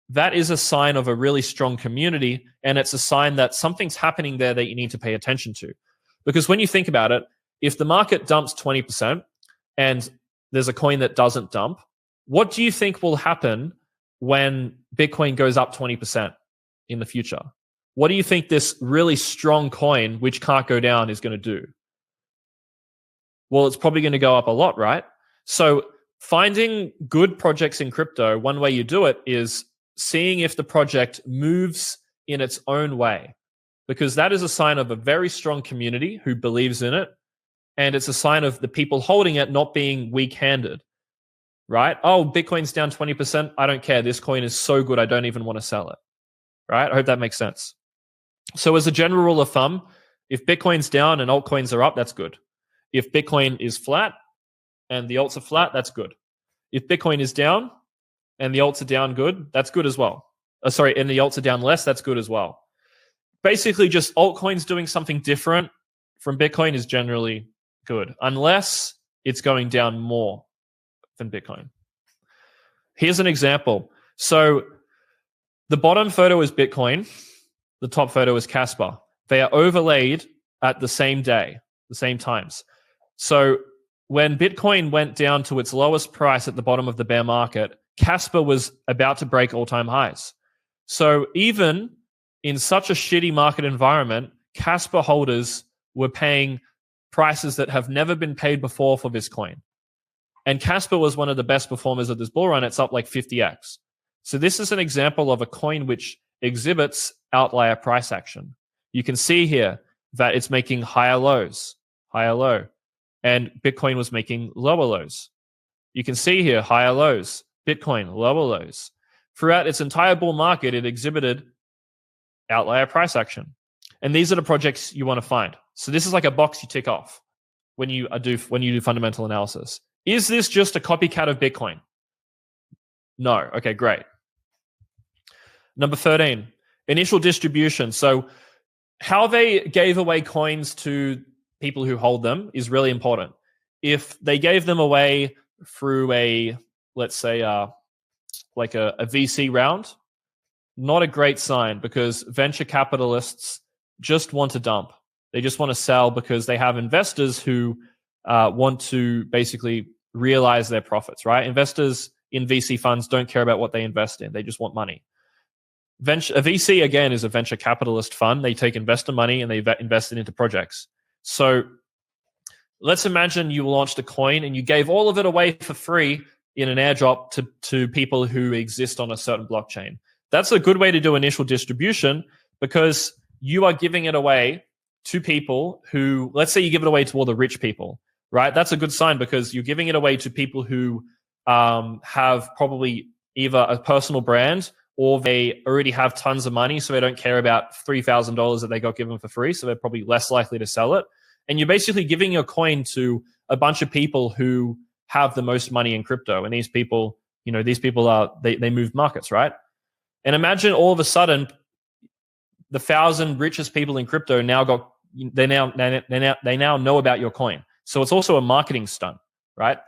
that is a sign of a really strong community, and it's a sign that something's happening there that you need to pay attention to. Because when you think about it, if the market dumps 20% and there's a coin that doesn't dump, what do you think will happen when Bitcoin goes up 20% in the future? What do you think this really strong coin, which can't go down, is going to do? Well, it's probably going to go up a lot, right? So finding good projects in crypto, one way you do it is seeing if the project moves in its own way, because that is a sign of a very strong community who believes in it. And it's a sign of the people holding it not being weak-handed, right? Oh, Bitcoin's down 20%. I don't care. This coin is so good, I don't even want to sell it, right? I hope that makes sense. So as a general rule of thumb, if Bitcoin's down and altcoins are up, that's good. If Bitcoin is flat and the alts are flat, that's good. If Bitcoin is down and the alts are down good, that's good as well. And the alts are down less, that's good as well. Basically, just altcoins doing something different from Bitcoin is generally good, unless it's going down more than Bitcoin. Here's an example. So the bottom photo is Bitcoin. The top photo is Casper. They are overlaid at the same day, the same times. So when Bitcoin went down to its lowest price at the bottom of the bear market, Casper was about to break all-time highs. So even in such a shitty market environment, Casper holders were paying prices that have never been paid before for this coin. And Casper was one of the best performers of this bull run. It's up like 50x. So this is an example of a coin which exhibits outlier price action. You can see here that it's making higher lows, higher low, and Bitcoin was making lower lows. You can see here higher lows, Bitcoin, lower lows. Throughout its entire bull market, it exhibited outlier price action. And these are the projects you want to find. So this is like a box you tick off when you do fundamental analysis. Is this just a copycat of Bitcoin? No. Okay, great. Number 13, initial distribution. So how they gave away coins to people who hold them is really important. If they gave them away through let's say, like a VC round, not a great sign, because venture capitalists just want to dump. They just want to sell because they have investors who want to basically realize their profits, right? Investors in VC funds don't care about what they invest in. They just want money. A VC, again, is a venture capitalist fund. They take investor money and they invest it into projects. So let's imagine you launched a coin and you gave all of it away for free in an airdrop to people who exist on a certain blockchain. That's a good way to do initial distribution, because you are giving it away to people who, let's say you give it away to all the rich people, right? That's a good sign, because you're giving it away to people who have probably either a personal brand or they already have tons of money, so they don't care about $3,000 that they got given for free, so they're probably less likely to sell it. And you're basically giving your coin to a bunch of people who have the most money in crypto. And these people they move markets, right? And imagine all of a sudden, the 1,000 richest people in crypto they now know about your coin. So it's also a marketing stunt, right?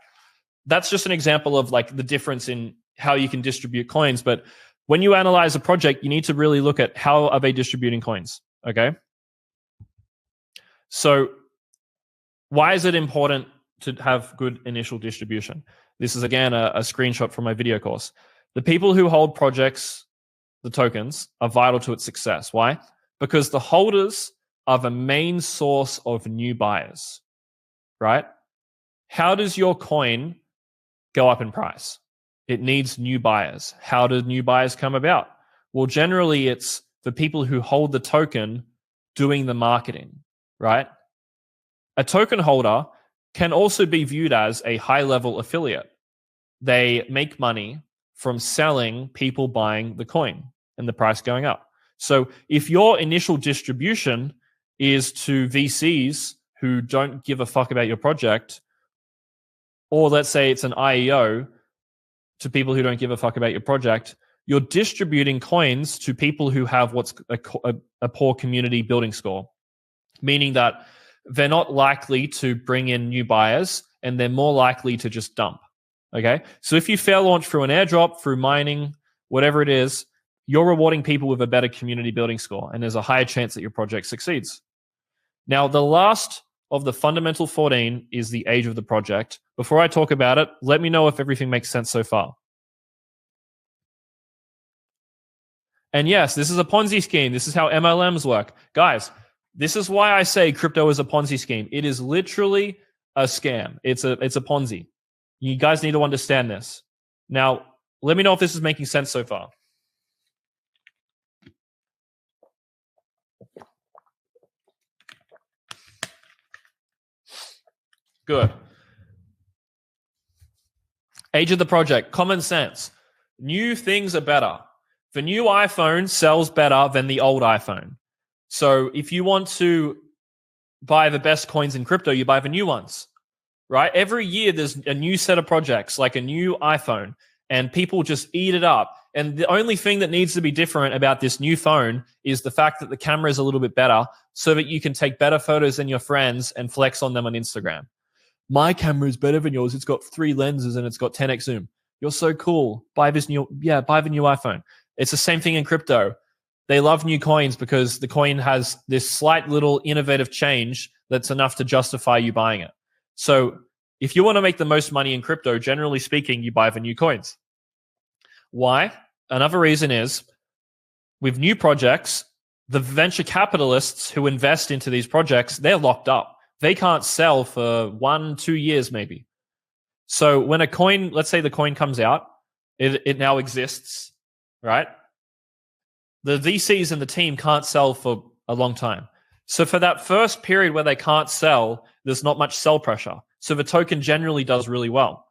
That's just an example of like the difference in how you can distribute coins. But when you analyze a project, you need to really look at how are they distributing coins, okay? So why is it important to have good initial distribution? This is, again, a screenshot from my video course. The people who hold projects, the tokens, are vital to its success. Why? Because the holders are the main source of new buyers, right? How does your coin go up in price? It needs new buyers. How do new buyers come about? Well, generally, it's the people who hold the token doing the marketing, right? A token holder can also be viewed as a high-level affiliate. They make money from selling people buying the coin and the price going up. So if your initial distribution is to VCs who don't give a fuck about your project, or let's say it's an IEO to people who don't give a fuck about your project, you're distributing coins to people who have what's a poor community building score, meaning that they're not likely to bring in new buyers and they're more likely to just dump. Okay? So if you fail launch through an airdrop, through mining, whatever it is, you're rewarding people with a better community building score, and there's a higher chance that your project succeeds. Now, the last of the fundamental 14 is the age of the project. Before I talk about it, let me know if everything makes sense so far. And yes, this is a Ponzi scheme. This is how MLMs work. Guys, this is why I say crypto is a Ponzi scheme. It is literally a scam. It's a Ponzi. You guys need to understand this. Now, let me know if this is making sense so far. Good. Age of the project, common sense. New things are better. The new iPhone sells better than the old iPhone. So if you want to buy the best coins in crypto, you buy the new ones, right? Every year there's a new set of projects, like a new iPhone, and people just eat it up. And the only thing that needs to be different about this new phone is the fact that the camera is a little bit better so that you can take better photos than your friends and flex on them on Instagram. My camera is better than yours. It's got 3 lenses and it's got 10x zoom. You're so cool. Buy the new iPhone. It's the same thing in crypto. They love new coins because the coin has this slight little innovative change that's enough to justify you buying it. So if you want to make the most money in crypto, generally speaking, you buy the new coins. Why? Another reason is with new projects, the venture capitalists who invest into these projects, they're locked up. They can't sell for 1-2 years maybe. So when a coin, let's say the coin comes out, it now exists, right? The VCs and the team can't sell for a long time. So for that first period where they can't sell, there's not much sell pressure. So the token generally does really well.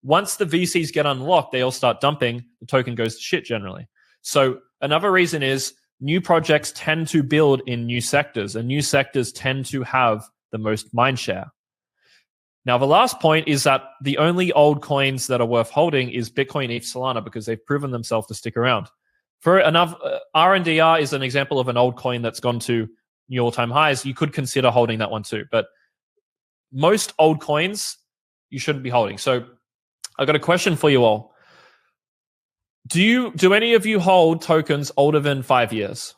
Once the VCs get unlocked, they all start dumping, the token goes to shit generally. So another reason is new projects tend to build in new sectors, and new sectors tend to have the most mind share. Now, the last point is that the only old coins that are worth holding is Bitcoin, ETH, Solana, because they've proven themselves to stick around. For another, RNDR is an example of an old coin that's gone to new all-time highs. You could consider holding that one too, but most old coins you shouldn't be holding. So I've got a question for you all. Do any of you hold tokens older than 5 years?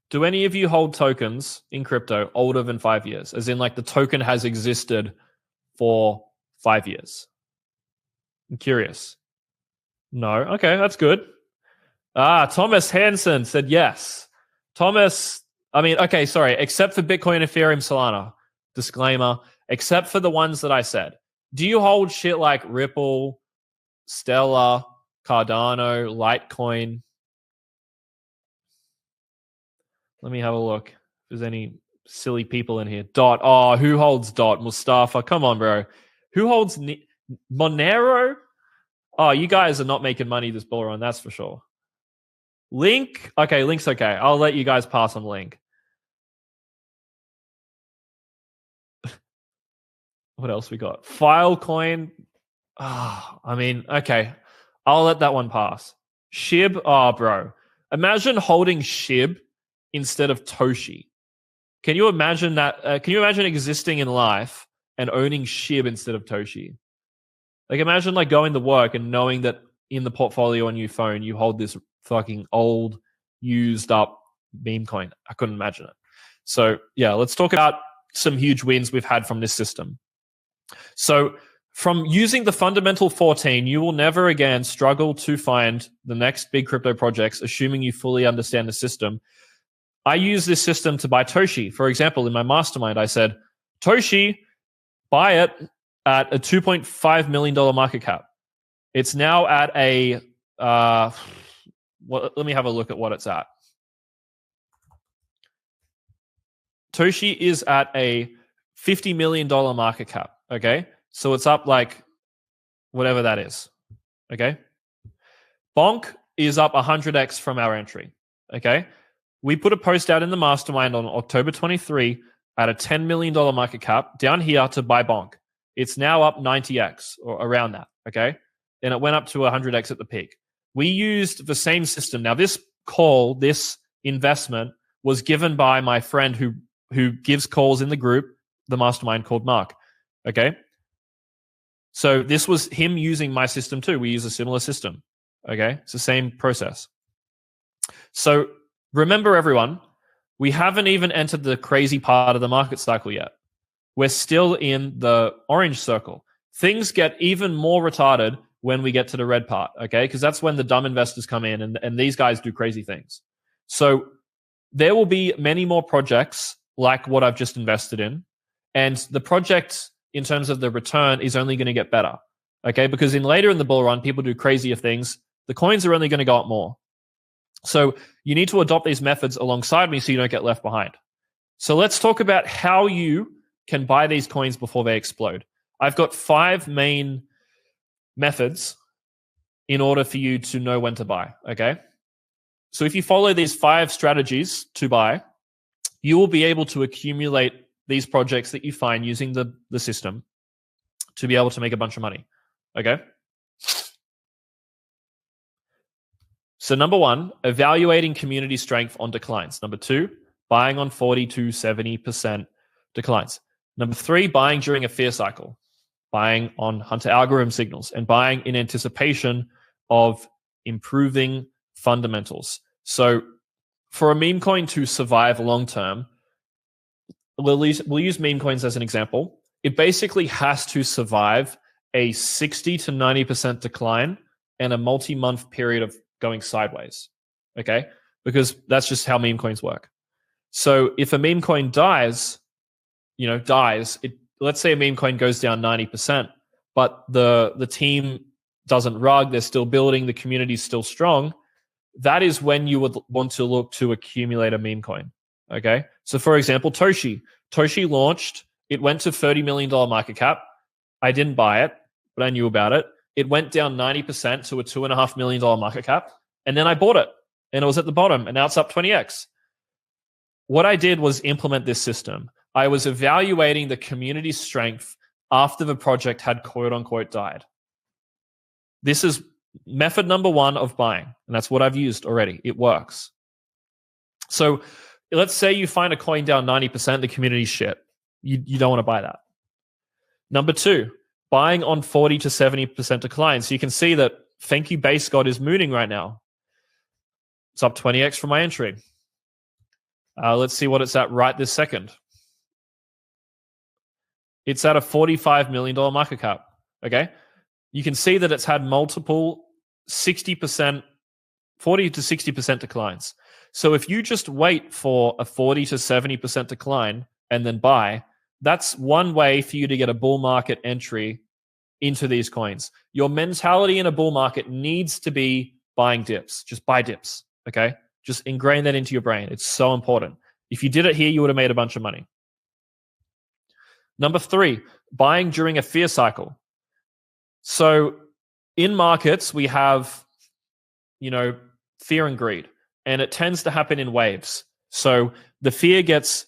Do any of you hold tokens in crypto older than 5 years? As in, like, the token has existed for 5 years? I'm curious. No? Okay, that's good. Thomas Hansen said yes. Thomas, except for Bitcoin, Ethereum, Solana. Disclaimer, except for the ones that I said. Do you hold shit like Ripple, Stellar, Cardano, Litecoin? Let me have a look. If there's any silly people in here. Dot. Oh, who holds Dot? Mustafa. Come on, bro. Who holds Monero? Oh, you guys are not making money this bull run, that's for sure. Link? Okay, Link's okay. I'll let you guys pass on Link. What else we got? Filecoin. Okay. I'll let that one pass. SHIB. Oh, bro. Imagine holding SHIB instead of Toshi. Can you imagine that? Can you imagine existing in life and owning SHIB instead of Toshi? Like imagine like going to work and knowing that in the portfolio on your phone, you hold this fucking old, used up meme coin. I couldn't imagine it. So yeah, let's talk about some huge wins we've had from this system. So from using the fundamental 14, you will never again struggle to find the next big crypto projects, assuming you fully understand the system. I use this system to buy Toshi. For example, in my mastermind, I said, Toshi, buy it at a $2.5 million market cap. It's now at a, let me have a look at what it's at. Toshi is at a $50 million market cap, okay? So it's up like whatever that is, okay? Bonk is up 100x from our entry, okay? We put a post out in the mastermind on October 23 at a $10 million market cap down here to buy Bonk. It's now up 90x or around that, okay? And it went up to 100x at the peak. We used the same system. Now, this call, this investment was given by my friend who gives calls in the group, the mastermind called Mark, okay? So this was him using my system too. We use a similar system, okay? It's the same process. So remember, everyone, we haven't even entered the crazy part of the market cycle yet. We're still in the orange circle. Things get even more retarded when we get to the red part, okay? Because that's when the dumb investors come in and these guys do crazy things. So there will be many more projects like what I've just invested in. And the project, in terms of the return, is only going to get better, okay? Because later in the bull run, people do crazier things. The coins are only going to go up more. So you need to adopt these methods alongside me so you don't get left behind. So let's talk about how you can buy these coins before they explode. I've got 5 main methods in order for you to know when to buy, okay? So if you follow these 5 strategies to buy, you will be able to accumulate these projects that you find using the system to be able to make a bunch of money, okay? So number 1, evaluating community strength on declines. Number 2, buying on 40 to 70% declines. Number 3, buying during a fear cycle, buying on hunter algorithm signals, and buying in anticipation of improving fundamentals. So for a meme coin to survive long term, we'll use meme coins as an example. It basically has to survive a 60 to 90% decline and a multi-month period of going sideways, okay? Because that's just how meme coins work. So if a meme coin dies, let's say a meme coin goes down 90%, but the team doesn't rug, they're still building, the community's still strong, that is when you would want to look to accumulate a meme coin, okay? So for example, Toshi launched, it went to $30 million market cap. I didn't buy it, but I knew about it. It went down 90% to a $2.5 million market cap, and then I bought it, and it was at the bottom, and now it's up 20x. What I did was implement this system. I was evaluating the community strength after the project had quote-unquote died. This is method number 1 of buying, and that's what I've used already. It works. So let's say you find a coin down 90%, the community's shit. You don't want to buy that. Number 2, buying on 40 to 70% decline. So you can see that Thank You Base God is mooning right now. It's up 20x from my entry. Let's see what it's at right this second. It's at a $45 million market cap, okay? You can see that it's had multiple 60%, 40 to 60% declines. So if you just wait for a 40 to 70% decline and then buy, that's one way for you to get a bull market entry into these coins. Your mentality in a bull market needs to be buying dips. Just buy dips, okay? Just ingrain that into your brain. It's so important. If you did it here, you would have made a bunch of money. Number 3, buying during a fear cycle. So in markets, we have, fear and greed, and it tends to happen in waves. So the fear gets,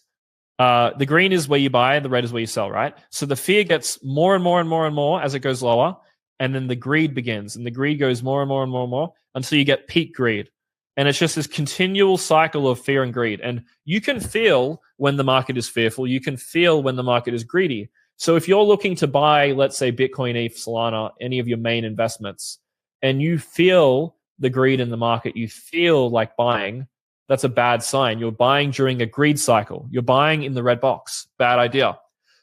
the green is where you buy, the red is where you sell, right? So the fear gets more and more and more and more as it goes lower, and then the greed begins, and the greed goes more and more and more and more until you get peak greed. And it's just this continual cycle of fear and greed. And you can feel when the market is fearful. You can feel when the market is greedy. So if you're looking to buy, let's say, Bitcoin, ETH, Solana, any of your main investments, and you feel the greed in the market, you feel like buying, that's a bad sign. You're buying during a greed cycle. You're buying in the red box. Bad idea.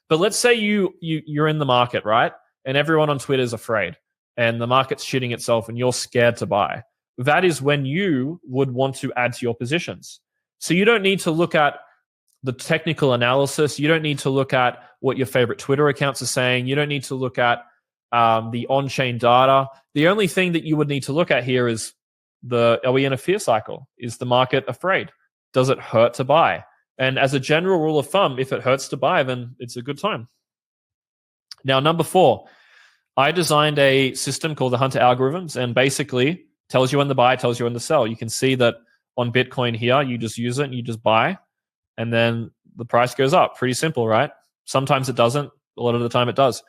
But let's say you're in the market, right? And everyone on Twitter is afraid, and the market's shitting itself, and you're scared to buy. That is when you would want to add to your positions. So you don't need to look at the technical analysis. You don't need to look at what your favorite Twitter accounts are saying. You don't need to look at the on-chain data. The only thing that you would need to look at here is are we in a fear cycle? Is the market afraid? Does it hurt to buy? And as a general rule of thumb, if it hurts to buy, then it's a good time. Now, number 4, I designed a system called the Hunter algorithms, and basically tells you when to buy, tells you when to sell. You can see that on Bitcoin here, you just use it and you just buy, and then the price goes up. Pretty simple, right? Sometimes it doesn't. A lot of the time it does.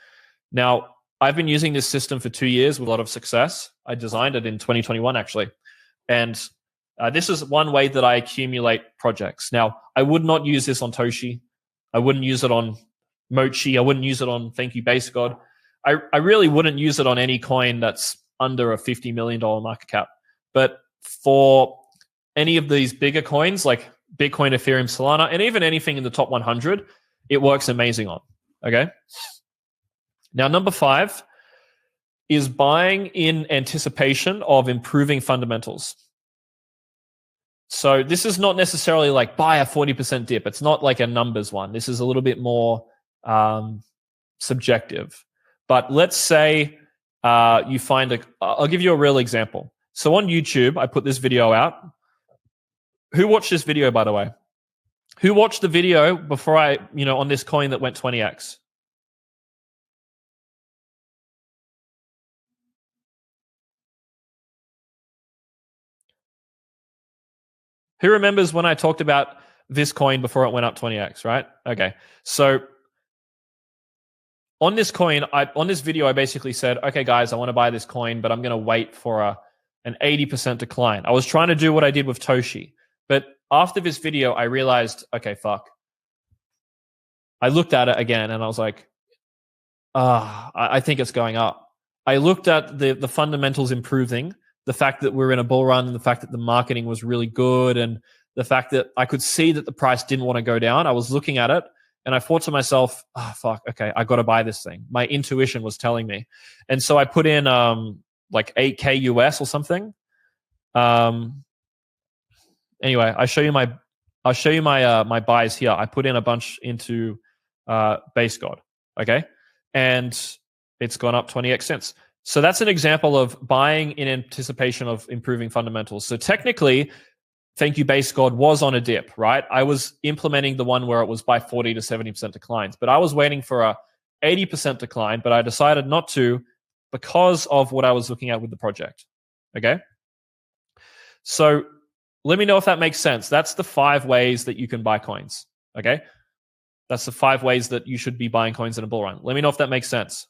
Now, I've been using this system for 2 years with a lot of success. I designed it in 2021, actually. And this is one way that I accumulate projects. Now, I would not use this on Toshi. I wouldn't use it on Mochi. I wouldn't use it on Thank You Base God. I really wouldn't use it on any coin that's under a $50 million market cap. But for any of these bigger coins like Bitcoin, Ethereum, Solana, and even anything in the top 100, it works amazing on. Okay? Now, number 5 is buying in anticipation of improving fundamentals. So this is not necessarily like buy a 40% dip. It's not like a numbers one. This is a little bit more subjective. But let's say you find I'll give you a real example. So on YouTube, I put this video out. Who watched this video, by the way? Who watched the video before on this coin that went 20x? Who remembers when I talked about this coin before it went up 20x, right? Okay. So on this coin, on this video, I basically said, okay, guys, I want to buy this coin, but I'm going to wait for an 80% decline. I was trying to do what I did with Toshi. But after this video, I realized, okay, fuck. I looked at it again and I was like, I think it's going up. I looked at the fundamentals improving, the fact that we're in a bull run, and the fact that the marketing was really good, and the fact that I could see that the price didn't want to go down. I was looking at it and I thought to myself, fuck, okay, I got to buy this thing. My intuition was telling me. And so I put in like 8K US or something. Anyway, I'll show you my my buys here. I put in a bunch into Base God, okay? And it's gone up 20x since. So that's an example of buying in anticipation of improving fundamentals. So technically, Thank You Base God was on a dip, right? I was implementing the one where it was by 40 to 70% declines, but I was waiting for a 80% decline, but I decided not to because of what I was looking at with the project, okay? So let me know if that makes sense. That's the 5 ways that you can buy coins, okay? That's the 5 ways that you should be buying coins in a bull run. Let me know if that makes sense.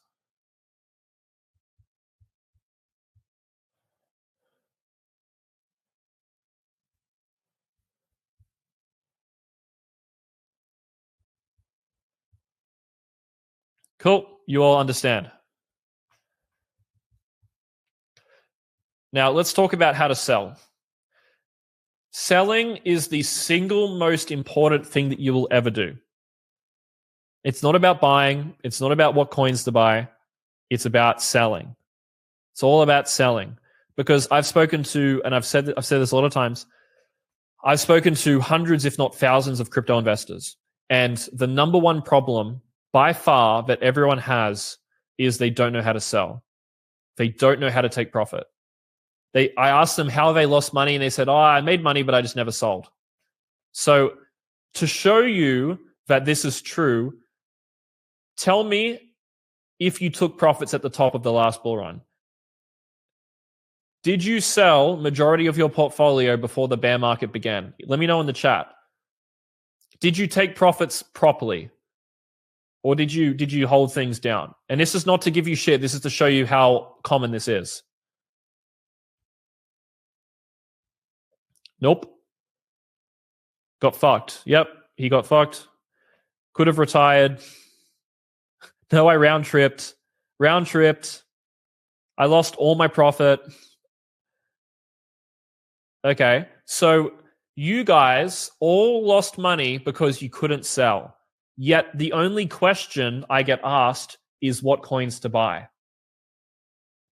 Cool. You all understand. Now, let's talk about how to sell. Selling is the single most important thing that you will ever do. It's not about buying. It's not about what coins to buy. It's about selling. It's all about selling. Because I've spoken to, and I've said this a lot of times, I've spoken to hundreds, if not thousands, of crypto investors. And the number one problem by far that everyone has is they don't know how to sell. They don't know how to take profit. I asked them how they lost money, and they said, I made money, but I just never sold. So to show you that this is true, tell me if you took profits at the top of the last bull run. Did you sell majority of your portfolio before the bear market began? Let me know in the chat. Did you take profits properly? Or did you hold things down? And this is not to give you shit. This is to show you how common this is. Nope. Got fucked. Yep, he got fucked. Could have retired. No, I round tripped. I lost all my profit. Okay. So you guys all lost money because you couldn't sell. Yet the only question I get asked is what coins to buy.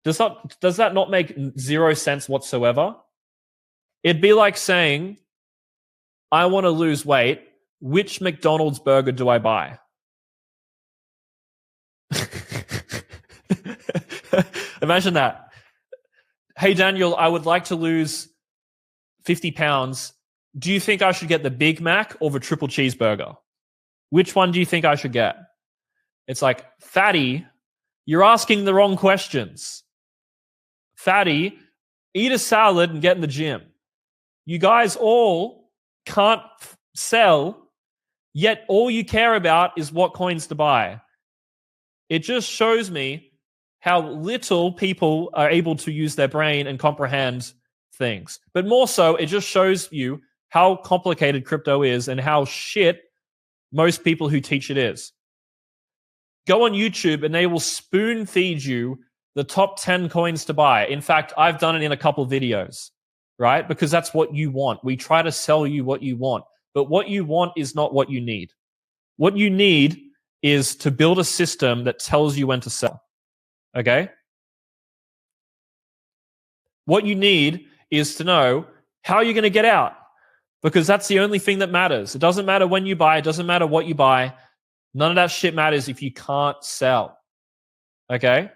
Does that not make zero sense whatsoever? It'd be like saying, I want to lose weight. Which McDonald's burger do I buy? Imagine that. Hey, Daniel, I would like to lose 50 pounds. Do you think I should get the Big Mac or the triple cheeseburger? Which one do you think I should get? It's like, fatty, you're asking the wrong questions. Fatty, eat a salad and get in the gym. You guys all can't sell, yet all you care about is what coins to buy. It just shows me how little people are able to use their brain and comprehend things. But more so, it just shows you how complicated crypto is and how shit most people who teach it is. Go on YouTube and they will spoon feed you the top 10 coins to buy. In fact, I've done it in a couple videos, right? Because that's what you want. We try to sell you what you want, but what you want is not what you need. What you need is to build a system that tells you when to sell. Okay? What you need is to know how you're going to get out, because that's the only thing that matters. It doesn't matter when you buy. It doesn't matter what you buy. None of that shit matters if you can't sell. Okay?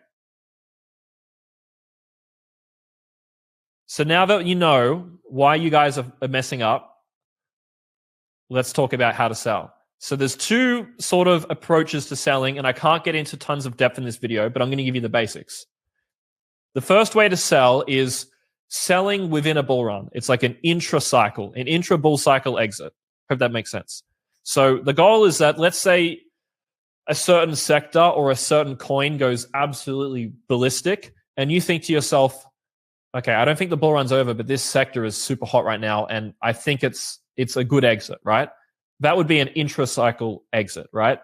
So now that you know why you guys are messing up, let's talk about how to sell. So there's two sort of approaches to selling, and I can't get into tons of depth in this video, but I'm going to give you the basics. The first way to sell is selling within a bull run. It's like an intra-cycle, an intra-bull cycle exit. Hope that makes sense. So the goal is that, let's say a certain sector or a certain coin goes absolutely ballistic, and you think to yourself, okay, I don't think the bull run's over, but this sector is super hot right now, and I think it's a good exit, right? That would be an intra-cycle exit, right?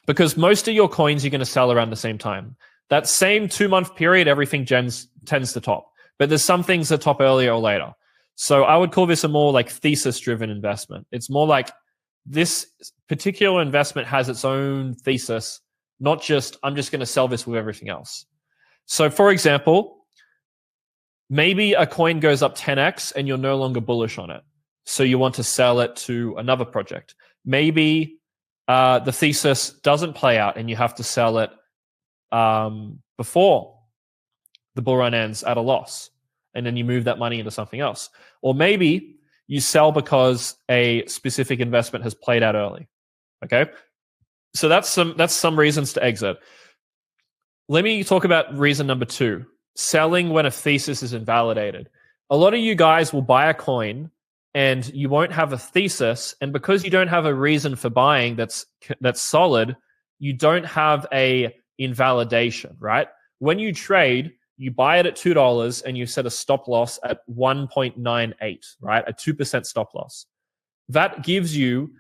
Because most of your coins you're going to sell around the same time. That same 2-month period, everything tends to top. But there's some things that top earlier or later. So I would call this a more like thesis-driven investment. It's more like this particular investment has its own thesis, not just, I'm just going to sell this with everything else. So for example, maybe a coin goes up 10x and you're no longer bullish on it. So you want to sell it to another project. Maybe the thesis doesn't play out and you have to sell it before the bull run ends at a loss, and then you move that money into something else. Or maybe you sell because a specific investment has played out early. Okay, so that's some reasons to exit. Let me talk about reason number 2: selling when a thesis is invalidated. A lot of you guys will buy a coin and you won't have a thesis, and because you don't have a reason for buying that's solid, you don't have a invalidation, right? When you trade, you buy it at $2 and you set a stop loss at 1.98, right? A 2% stop loss. That gives you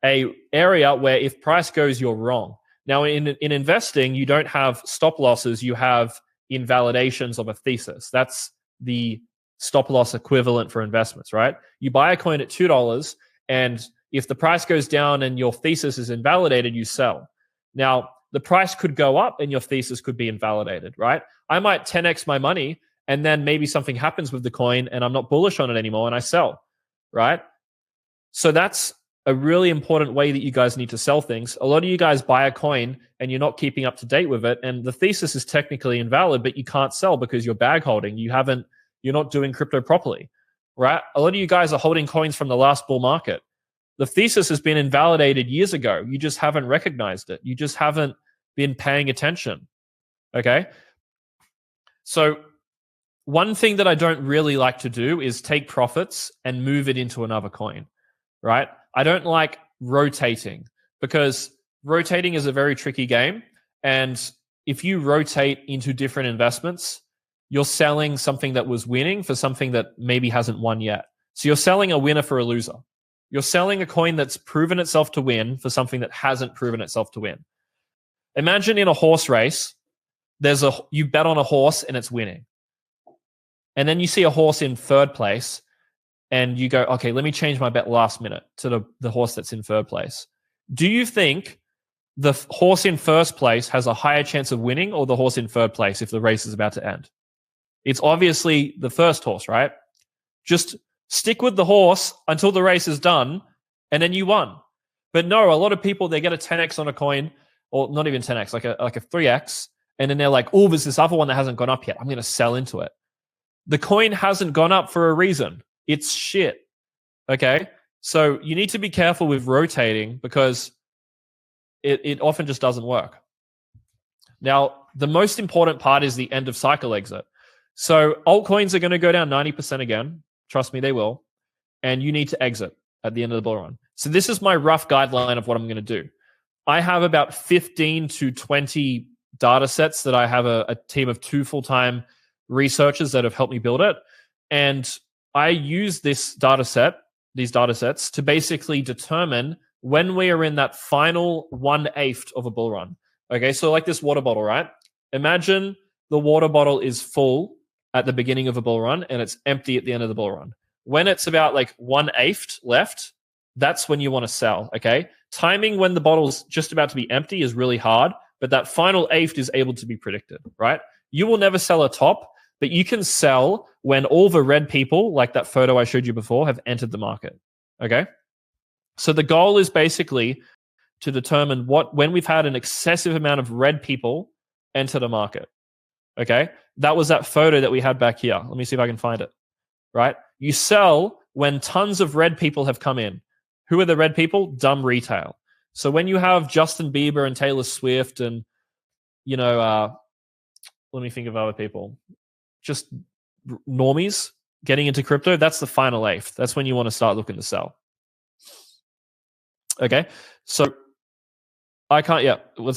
a area where if price goes, you're wrong. Now, in investing, you don't have stop losses, you have invalidations of a thesis. That's the stop loss equivalent for investments, right? You buy a coin at $2, and if the price goes down and your thesis is invalidated, you sell. Now, the price could go up and your thesis could be invalidated, right? I might 10x my money, and then maybe something happens with the coin and I'm not bullish on it anymore and I sell, right? So that's a really important way that you guys need to sell things. A lot of you guys buy a coin and you're not keeping up to date with it, and the thesis is technically invalid, but you can't sell because you're bag holding. You're not doing crypto properly, right? A lot of you guys are holding coins from the last bull market. The thesis has been invalidated years ago. You just haven't recognized it. You just haven't been paying attention, okay? So one thing that I don't really like to do is take profits and move it into another coin, right? I don't like rotating, because rotating is a very tricky game. And if you rotate into different investments, you're selling something that was winning for something that maybe hasn't won yet. So you're selling a winner for a loser. You're selling a coin that's proven itself to win for something that hasn't proven itself to win. Imagine in a horse race, you bet on a horse and it's winning. And then you see a horse in third place and you go, okay, let me change my bet last minute to the horse that's in third place. Do you think the horse in first place has a higher chance of winning or the horse in third place if the race is about to end? It's obviously the first horse, right? Just stick with the horse until the race is done and then you won. But no, a lot of people, they get a 10x on a coin, or not even 10x, like a 3x, and then they're like, oh, there's this other one that hasn't gone up yet. I'm going to sell into it. The coin hasn't gone up for a reason. It's shit. Okay? So you need to be careful with rotating because it often just doesn't work. Now, the most important part is the end of cycle exit. So altcoins are going to go down 90% again. Trust me, they will. And you need to exit at the end of the bull run. So this is my rough guideline of what I'm going to do. I have about 15 to 20 data sets that I have a team of 2 full-time researchers that have helped me build it. And I use these data sets to basically determine when we are in that final 1/8 of a bull run. Okay, so like this water bottle, right? Imagine the water bottle is full at the beginning of a bull run and it's empty at the end of the bull run. When it's about like 1/8 left, that's when you want to sell, okay? Timing when the bottle's just about to be empty is really hard, but that final eighth is able to be predicted, right? You will never sell a top, but you can sell when all the red people, like that photo I showed you before, have entered the market, okay? So the goal is basically to determine when we've had an excessive amount of red people enter the market, okay? That was that photo that we had back here. Let me see if I can find it, right? You sell when tons of red people have come in. Who are the red people? Dumb retail. So when you have Justin Bieber and Taylor Swift and, let me think of other people, just normies getting into crypto, that's the final eighth. That's when you want to start looking to sell. Okay, so let's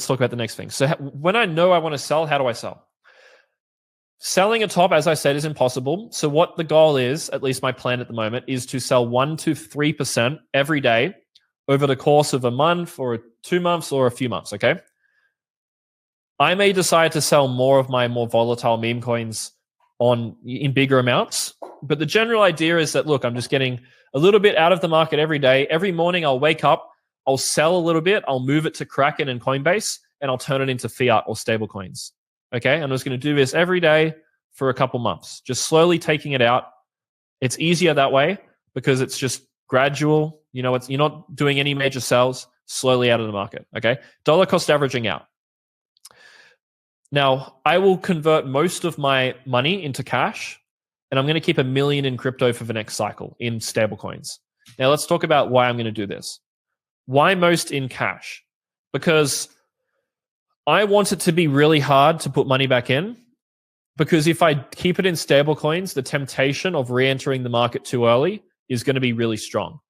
talk about the next thing. So when I know I want to sell, how do I sell? Selling a top, as I said, is impossible. So what the goal is, at least my plan at the moment, is to sell 1 to 3% every day over the course of a month or 2 months or a few months, okay? I may decide to sell more of my more volatile meme coins in bigger amounts, but the general idea is that, look, I'm just getting a little bit out of the market every day. Every morning I'll wake up, I'll sell a little bit, I'll move it to Kraken and Coinbase, and I'll turn it into fiat or stable coins. Okay, I'm just going to do this every day for a couple months, just slowly taking it out. It's easier that way because it's just gradual. You're not doing any major sells, slowly out of the market. Okay, dollar cost averaging out. Now, I will convert most of my money into cash, and I'm going to keep $1 million in crypto for the next cycle in stable coins. Now, let's talk about why I'm going to do this. Why most in cash? Because I want it to be really hard to put money back in, because if I keep it in stable coins, the temptation of re-entering the market too early is going to be really strong.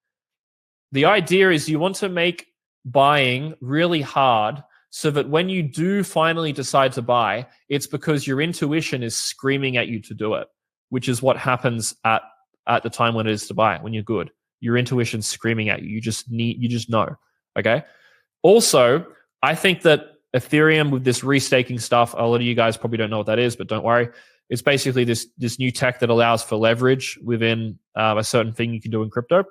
The idea is you want to make buying really hard so that when you do finally decide to buy, it's because your intuition is screaming at you to do it, which is what happens at the time when it is to buy, when you're good. Your intuition's screaming at you. You just know, okay? Also, I think that Ethereum with this restaking stuff, a lot of you guys probably don't know what that is, but don't worry. It's basically this new tech that allows for leverage within a certain thing you can do in crypto.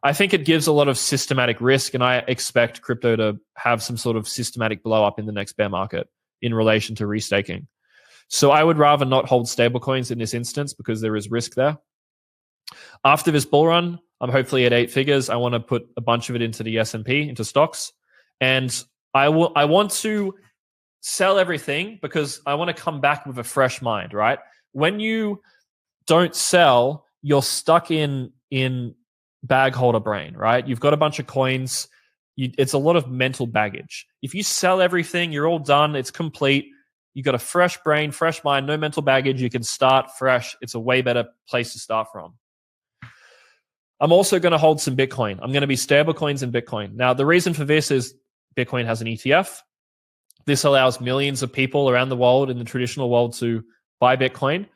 I think it gives a lot of systematic risk, and I expect crypto to have some sort of systematic blow up in the next bear market in relation to restaking. So I would rather not hold stablecoins in this instance because there is risk there. After this bull run, I'm hopefully at 8 figures. I want to put a bunch of it into the S&P, into stocks. And I want to sell everything because I want to come back with a fresh mind, right? When you don't sell, you're stuck in bag holder brain, right? You've got a bunch of coins. It's a lot of mental baggage. If you sell everything, you're all done. It's complete. You got a fresh brain, fresh mind, no mental baggage. You can start fresh. It's a way better place to start from. I'm also going to hold some Bitcoin. I'm going to be stable coins in Bitcoin. Now, the reason for this is Bitcoin has an ETF. This allows millions of people around the world in the traditional world to buy Bitcoin.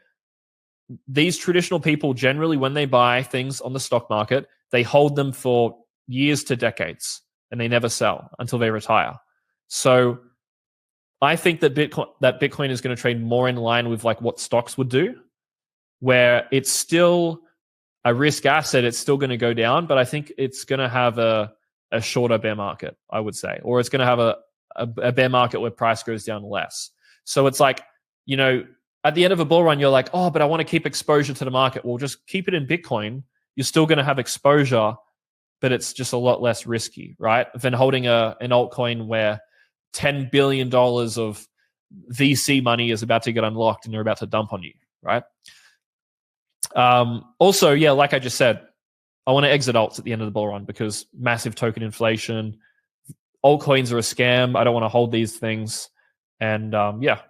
These traditional people generally, when they buy things on the stock market, they hold them for years to decades and they never sell until they retire. So I think that Bitcoin is going to trade more in line with like what stocks would do, where it's still a risk asset. It's still going to go down, but I think it's going to have a shorter bear market, I would say, or it's going to have a bear market where price goes down less. So it's like, you know, at the end of a bull run, you're like, oh, but I want to keep exposure to the market. Well, just keep it in Bitcoin. You're still going to have exposure, but it's just a lot less risky, right? Than holding an altcoin where $10 billion of VC money is about to get unlocked and they're about to dump on you, right? Also, yeah, like I just said, I want to exit alts at the end of the bull run because massive token inflation. Altcoins are a scam. I don't want to hold these things. And yeah.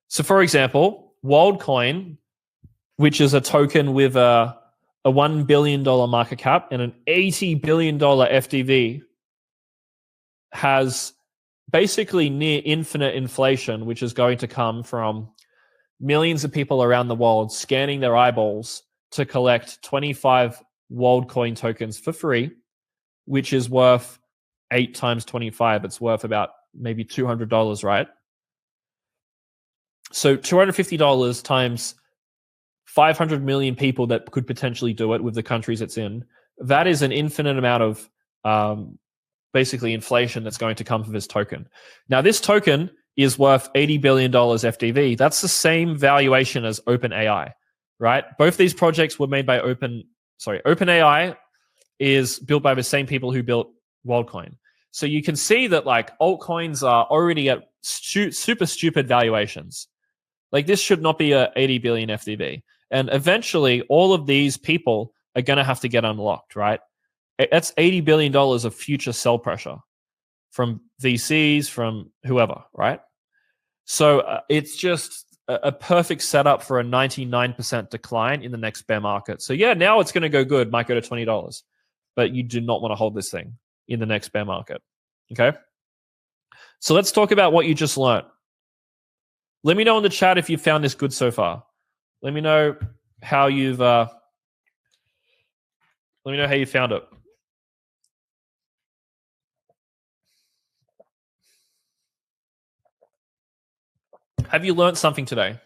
So for example, WorldCoin, which is a token with a $1 billion market cap and an $80 billion FDV, has basically near infinite inflation, which is going to come from millions of people around the world scanning their eyeballs to collect 25 WorldCoin tokens for free, which is worth 8 times 25. It's worth about maybe $200, right? So $250 times 500 million people that could potentially do it with the countries it's in. That is an infinite amount of basically inflation that's going to come from this token. Now, this token is worth $80 billion FDV. That's the same valuation as OpenAI, right? Both these projects were made by OpenAI is built by the same people who built WorldCoin. So you can see that like altcoins are already at super stupid valuations. Like this should not be a 80 billion FDV. And eventually all of these people are going to have to get unlocked, right? That's $80 billion of future sell pressure from VCs, from whoever, right? So it's just a perfect setup for a 99% decline in the next bear market. So yeah, now it's going to go good, might go to $20, but you do not want to hold this thing in the next bear market, okay? So let's talk about what you just learned. Let me know in the chat if you found this good so far. Let me know how you've let me know how you found it. Have you learned something today?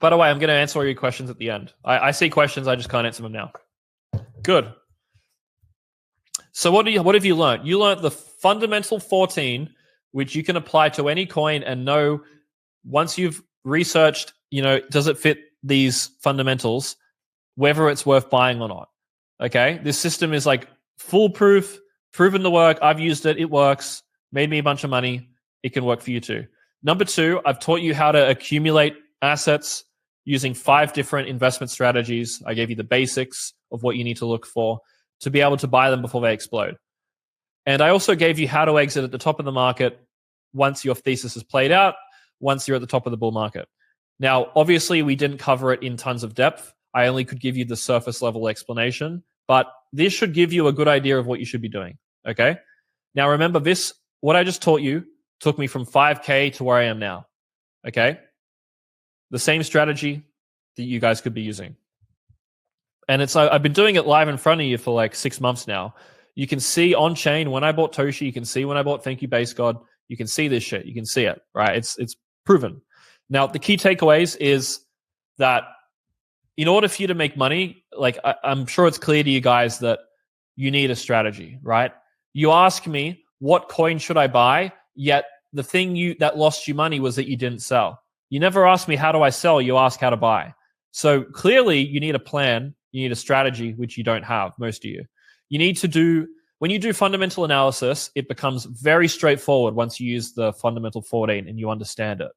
By the way, I'm going to answer all your questions at the end. I see questions, I just can't answer them now. Good. So what have you learned? You learned the fundamental 14, which you can apply to any coin and know once you've researched, you know, does it fit these fundamentals, whether it's worth buying or not. Okay? This system is like foolproof, proven to work. I've used it. It works. Made me a bunch of money. It can work for you too. Number 2, I've taught you how to accumulate assets using 5 different investment strategies. I gave you the basics of what you need to look for to be able to buy them before they explode. And I also gave you how to exit at the top of the market once your thesis is played out, once you're at the top of the bull market. Now, obviously, we didn't cover it in tons of depth. I only could give you the surface level explanation, but this should give you a good idea of what you should be doing, okay? Now, remember this, what I just taught you took me from 5K to where I am now, okay? The same strategy that you guys could be using. And it's I've been doing it live in front of you for like 6 months now. You can see on chain when I bought Toshi. You can see when I bought Thank You Base God. You can see this shit. You can see it, right? It's proven. Now the key takeaways is that in order for you to make money, like I'm sure it's clear to you guys that you need a strategy, right? You ask me what coin should I buy, yet the thing that lost you money was that you didn't sell. You never ask me how do I sell. You ask how to buy. So clearly you need a plan. You need a strategy, which you don't have, most of you. You need to do, when you do fundamental analysis, it becomes very straightforward once you use the fundamental 14 and you understand it.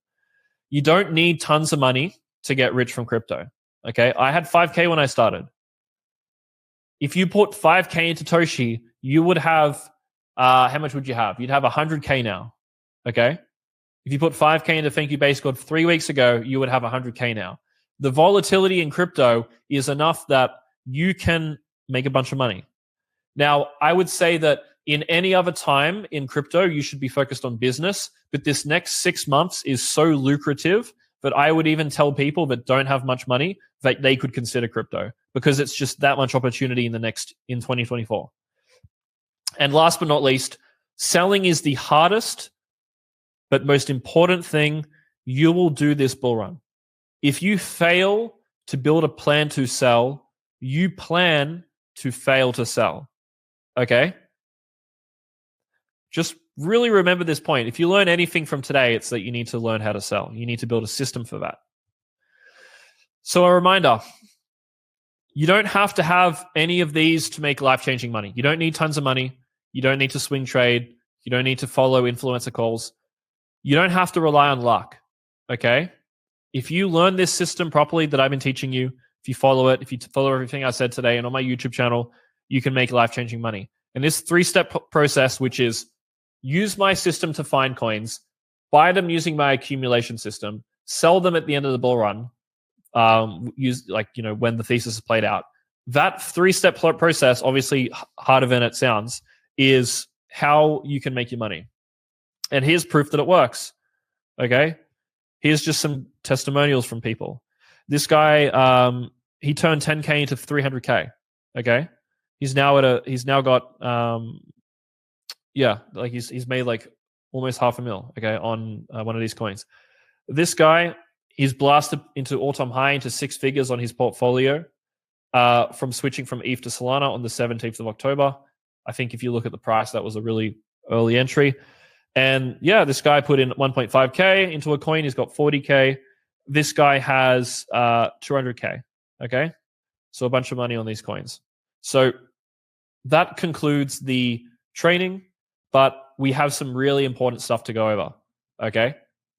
You don't need tons of money to get rich from crypto, okay? I had 5K when I started. If you put 5K into Toshi, you would have, how much would you have? You'd have 100K now, okay? If you put 5K into Thank You Base God 3 weeks ago, you would have 100K now. The volatility in crypto is enough that you can make a bunch of money. Now, I would say that in any other time in crypto, you should be focused on business, but this next 6 months is so lucrative that I would even tell people that don't have much money that they could consider crypto. because it's just that much opportunity in 2024. And last but not least, selling is the hardest but most important thing you will do this bull run. If you fail to build a plan to sell, you plan to fail to sell. Okay? Just really remember this point. If you learn anything from today, it's that you need to learn how to sell. You need to build a system for that. So a reminder, you don't have to have any of these to make life-changing money. You don't need tons of money. You don't need to swing trade. You don't need to follow influencer calls. You don't have to rely on luck, okay? If you learn this system properly that I've been teaching you, if you follow it, if you follow everything I said today and on my YouTube channel, you can make life-changing money. And this 3-step process, which is use my system to find coins, buy them using my accumulation system, sell them at the end of the bull run, when the thesis is played out. That 3-step process, obviously harder than it sounds, is how you can make your money. And here's proof that it works. Okay? Here's just some testimonials from people. This guy, he turned 10K into 300K. Okay? He's now got he's made like almost $500,000, okay, on one of these coins. This guy, he's blasted into all-time high into 6 figures on his portfolio from switching from ETH to Solana on the 17th of October. I think if you look at the price, that was a really early entry. And yeah, this guy put in 1.5K into a coin. He's got 40K. This guy has 200K. Okay. So a bunch of money on these coins. So that concludes the training, but we have some really important stuff to go over. Okay.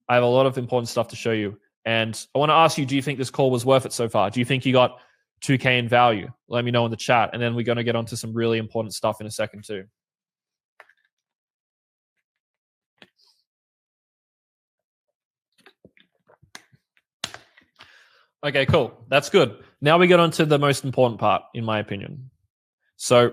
I have a lot of important stuff to show you. And I want to ask you, do you think this call was worth it so far? Do you think you got 2K in value? Let me know in the chat. And then we're going to get onto some really important stuff in a second too. Okay, cool. That's good. Now we get on to the most important part, in my opinion. So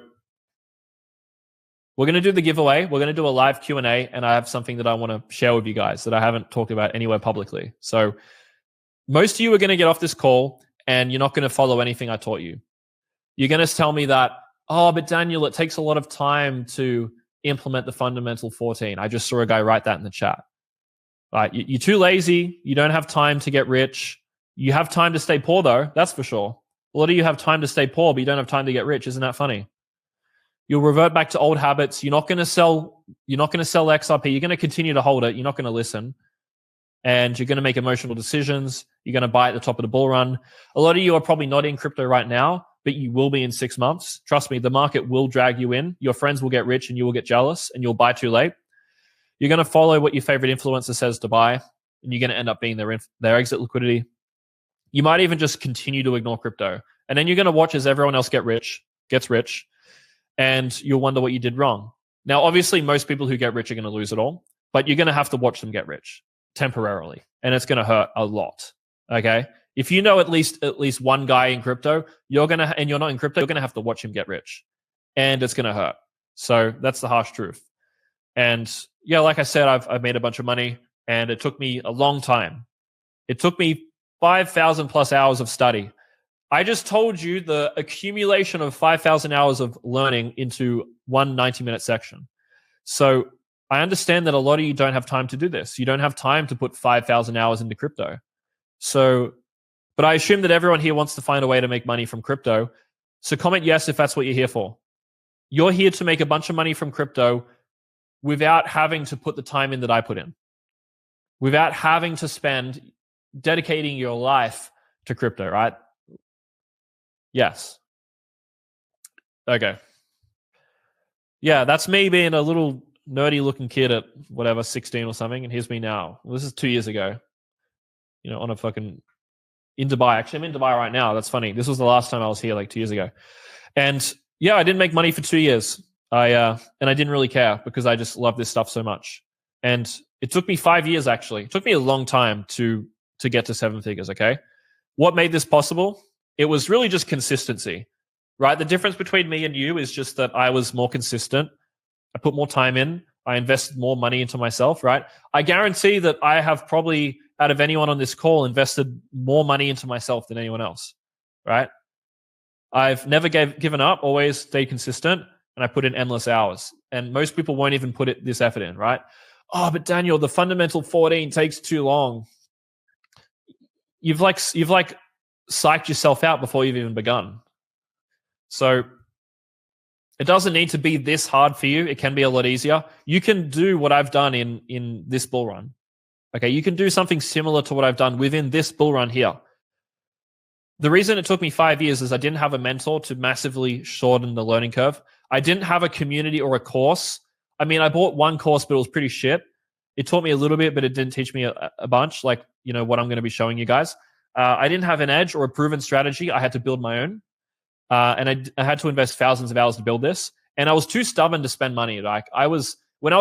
we're going to do the giveaway. We're going to do a live Q&A, and I have something that I want to share with you guys that I haven't talked about anywhere publicly. So most of you are going to get off this call, and you're not going to follow anything I taught you. You're going to tell me that, oh, but Daniel, it takes a lot of time to implement the fundamental 14. I just saw a guy write that in the chat. Right? You're too lazy. You don't have time to get rich. You have time to stay poor, though. That's for sure. A lot of you have time to stay poor, but you don't have time to get rich. Isn't that funny? You'll revert back to old habits. You're not going to sell XRP. You're going to continue to hold it. You're not going to listen. And you're going to make emotional decisions. You're going to buy at the top of the bull run. A lot of you are probably not in crypto right now, but you will be in 6 months. Trust me, the market will drag you in. Your friends will get rich and you will get jealous and you'll buy too late. You're going to follow what your favorite influencer says to buy, and you're going to end up being their exit liquidity. You might even just continue to ignore crypto. And then you're going to watch as everyone else gets rich, and you'll wonder what you did wrong. Now, obviously, most people who get rich are going to lose it all, but you're going to have to watch them get rich temporarily, and it's going to hurt a lot. Okay? If you know at least one guy in crypto, and you're not in crypto, you're going to have to watch him get rich, and it's going to hurt. So that's the harsh truth. And yeah, like I said, I've made a bunch of money, and it took me a long time. It took me 5,000 plus hours of study. I just told you the accumulation of 5,000 hours of learning into one 90-minute section. So I understand that a lot of you don't have time to do this. You don't have time to put 5,000 hours into crypto. But I assume that everyone here wants to find a way to make money from crypto. So comment yes if that's what you're here for. You're here to make a bunch of money from crypto without having to put the time in that I put in, without having to spend dedicating your life to crypto, right? Yes. Okay. Yeah, that's me being a little nerdy looking kid at whatever, 16 or something, and here's me now. Well, this is 2 years ago. On a fucking in Dubai. Actually, I'm in Dubai right now. That's funny. This was the last time I was here, like 2 years ago. And yeah, I didn't make money for 2 years. And I didn't really care because I just love this stuff so much. And it took me 5 years, actually. It took me a long time to get to 7 figures, okay? What made this possible? It was really just consistency, right? The difference between me and you is just that I was more consistent. I put more time in. I invested more money into myself, right? I guarantee that I have probably, out of anyone on this call, invested more money into myself than anyone else, right? I've never given up, always stayed consistent, and I put in endless hours. And most people won't even put this effort in, right? Oh, but Daniel, the fundamental 14 takes too long. You've psyched yourself out before you've even begun. So it doesn't need to be this hard for you. It can be a lot easier. You can do what I've done in this bull run. Okay, you can do something similar to what I've done within this bull run here. The reason it took me 5 years is I didn't have a mentor to massively shorten the learning curve. I didn't have a community or a course. I mean, I bought one course, but it was pretty shit. It taught me a little bit, but it didn't teach me a bunch, like, what I'm going to be showing you guys. I didn't have an edge or a proven strategy. I had to build my own. And I had to invest thousands of hours to build this. And I was too stubborn to spend money. When I was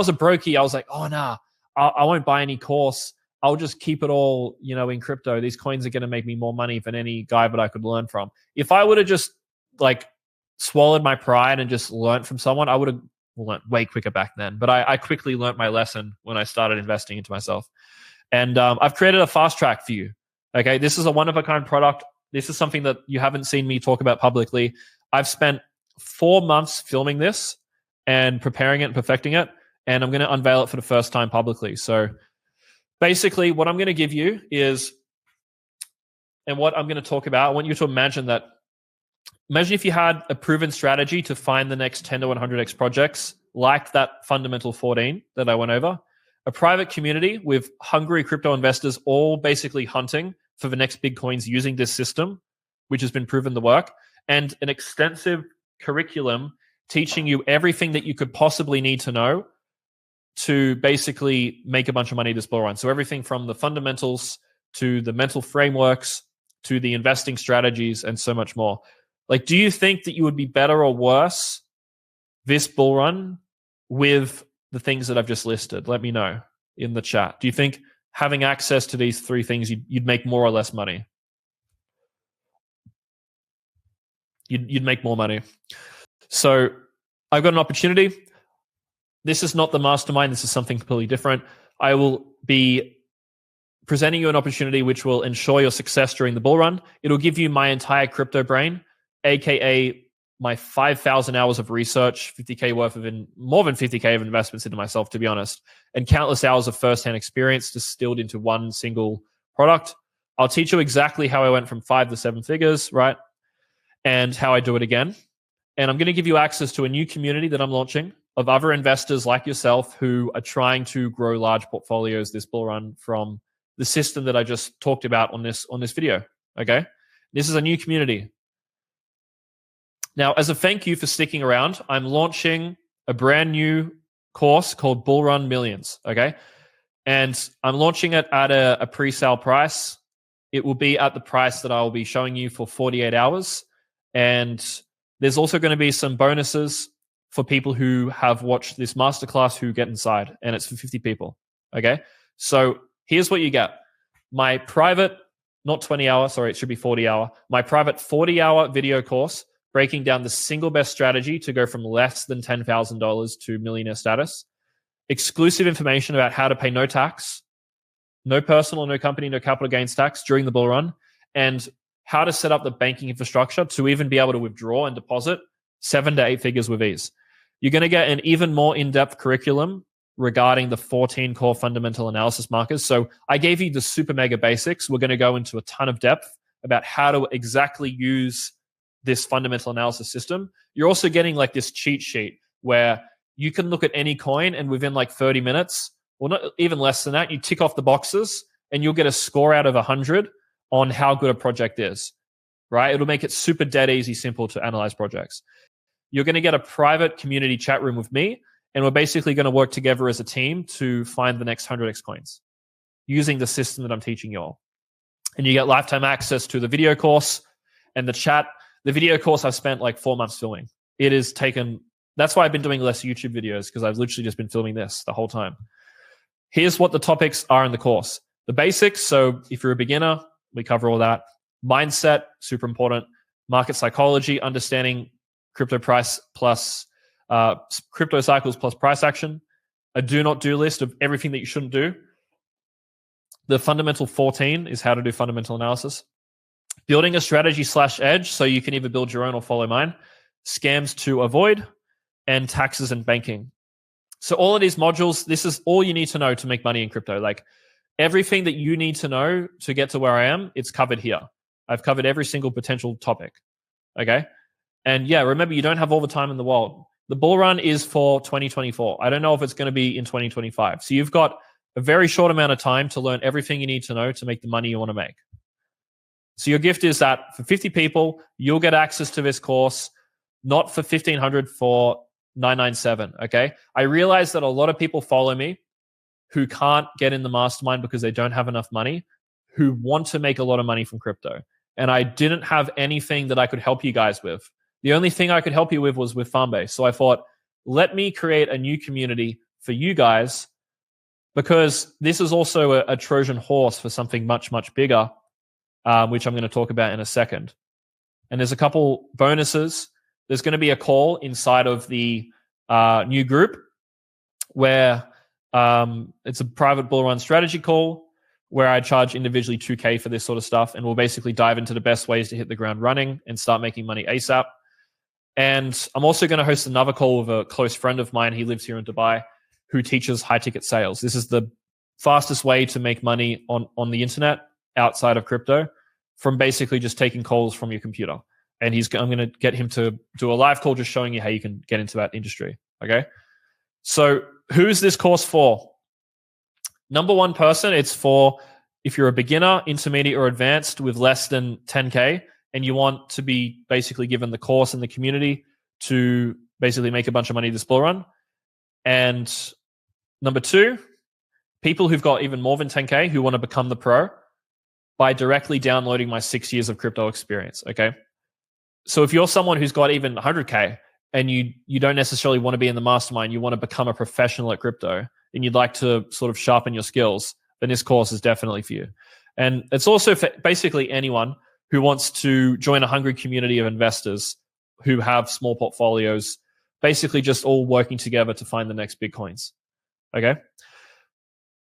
a brokey, I was like, oh, nah, I won't buy any course. I'll just keep it all, in crypto. These coins are going to make me more money than any guy that I could learn from. If I would have just swallowed my pride and just learned from someone, I would have learned way quicker back then. But I quickly learned my lesson when I started investing into myself. And I've created a fast track for you. Okay, this is a one-of-a-kind product. This is something that you haven't seen me talk about publicly. I've spent 4 months filming this and preparing it and perfecting it, and I'm going to unveil it for the first time publicly. So basically, what I'm going to give you is, and what I'm going to talk about, I want you to imagine if you had a proven strategy to find the next 10 to 100x projects, like that fundamental 14 that I went over, a private community with hungry crypto investors all basically hunting for the next big coins using this system, which has been proven to work, and an extensive curriculum teaching you everything that you could possibly need to know to basically make a bunch of money this bull run. So everything from the fundamentals to the mental frameworks to the investing strategies and so much more. Do you think that you would be better or worse this bull run with the things that I've just listed? Let me know in the chat. Do you think having access to these 3 things, you'd make more or less money? You'd make more money. So I've got an opportunity. This is not the mastermind. This is something completely different. I will be presenting you an opportunity which will ensure your success during the bull run. It'll give you my entire crypto brain, aka my 5,000 hours of research, 50K worth of more than 50K of investments into myself, to be honest, and countless hours of firsthand experience distilled into one single product. I'll teach you exactly how I went from 5 to 7 figures, right? And how I do it again. And I'm going to give you access to a new community that I'm launching of other investors like yourself who are trying to grow large portfolios this bull run from the system that I just talked about on this video. Okay? This is a new community. Now, as a thank you for sticking around, I'm launching a brand new course called Bull Run Millions, okay? And I'm launching it at a pre-sale price. It will be at the price that I'll be showing you for 48 hours. And there's also going to be some bonuses for people who have watched this masterclass who get inside, and it's for 50 people, okay? So here's what you get. My private, not 20-hour, sorry, it should be 40-hour. My private 40-hour video course breaking down the single best strategy to go from less than $10,000 to millionaire status. Exclusive information about how to pay no tax, no personal, no company, no capital gains tax during the bull run, and how to set up the banking infrastructure to even be able to withdraw and deposit 7 to 8 figures with ease. You're going to get an even more in-depth curriculum regarding the 14 core fundamental analysis markers. So I gave you the super mega basics. We're going to go into a ton of depth about how to exactly use this fundamental analysis system. You're also getting this cheat sheet where you can look at any coin and within 30 minutes, or not even less than that, you tick off the boxes and you'll get a score out of 100 on how good a project is, right? It'll make it super dead easy, simple to analyze projects. You're going to get a private community chat room with me, and we're basically going to work together as a team to find the next 100x coins using the system that I'm teaching you all. And you get lifetime access to the video course and the chat. The video course I've spent 4 months filming. It has taken, that's why I've been doing less YouTube videos, because I've literally just been filming this the whole time. Here's what the topics are in the course. The basics, so if you're a beginner, we cover all that. Mindset, super important. Market psychology, understanding crypto price plus crypto cycles plus price action. A do not do list of everything that you shouldn't do. The fundamental 14 is how to do fundamental analysis. Building a strategy / edge, so you can either build your own or follow mine. Scams to avoid, and taxes and banking. So all of these modules, this is all you need to know to make money in crypto. Like everything that you need to know to get to where I am, it's covered here. I've covered every single potential topic. Okay. And yeah, remember, you don't have all the time in the world. The bull run is for 2024. I don't know if it's going to be in 2025. So you've got a very short amount of time to learn everything you need to know to make the money you want to make. So your gift is that for 50 people, you'll get access to this course, not for 1,500, for 997. Okay. I realize that a lot of people follow me who can't get in the mastermind because they don't have enough money, who want to make a lot of money from crypto. And I didn't have anything that I could help you guys with. The only thing I could help you with was with Farmbase. So I thought, let me create a new community for you guys, because this is also a Trojan horse for something much, much bigger, which I'm going to talk about in a second. And there's a couple bonuses. There's going to be a call inside of the new group where it's a private bull run strategy call where I charge individually $2,000 for this sort of stuff. And we'll basically dive into the best ways to hit the ground running and start making money ASAP. And I'm also going to host another call with a close friend of mine. He lives here in Dubai, who teaches high ticket sales. This is the fastest way to make money on the internet outside of crypto, from basically just taking calls from your computer. And I'm going to get him to do a live call just showing you how you can get into that industry. Okay. So who is this course for? Number one person, it's for if you're a beginner, intermediate, or advanced with less than 10K, and you want to be basically given the course in the community to basically make a bunch of money this bull run. And number two, people who've got even more than 10K who want to become the pro by directly downloading my 6 years of crypto experience. Okay. So if you're someone who's got even 100K and you don't necessarily want to be in the mastermind, you want to become a professional at crypto and you'd like to sort of sharpen your skills, then this course is definitely for you. And it's also for basically anyone who wants to join a hungry community of investors who have small portfolios, basically just all working together to find the next big coins. Okay.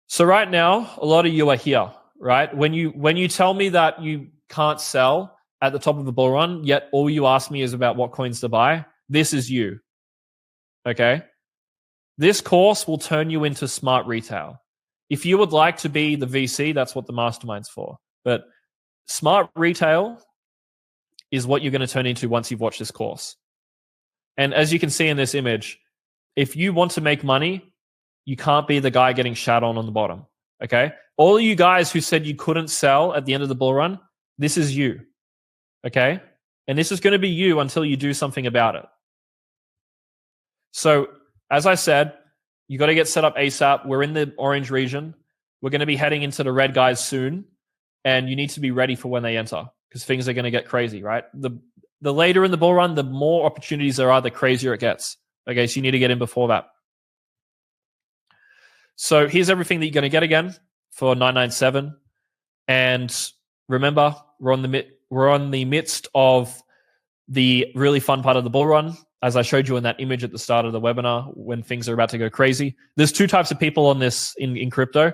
So right now, a lot of you are here, right? When you tell me that you can't sell at the top of the bull run, yet all you ask me is about what coins to buy, this is you. Okay. This course will turn you into smart retail. If you would like to be the VC, that's what the mastermind's for. But smart retail is what you're going to turn into once you've watched this course. And as you can see in this image, if you want to make money, you can't be the guy getting shat on the bottom. Okay. All of you guys who said you couldn't sell at the end of the bull run, this is you. Okay. And this is going to be you until you do something about it. So as I said, you got to get set up ASAP. We're in the orange region. We're going to be heading into the red guys soon. And you need to be ready for when they enter, because things are going to get crazy, right? The later in the bull run, the more opportunities there are, the crazier it gets. Okay, so you need to get in before that. So here's everything that you're going to get again for 997. And remember, we're on the midst of the really fun part of the bull run, as I showed you in that image at the start of the webinar, when things are about to go crazy. There's two types of people on this in crypto.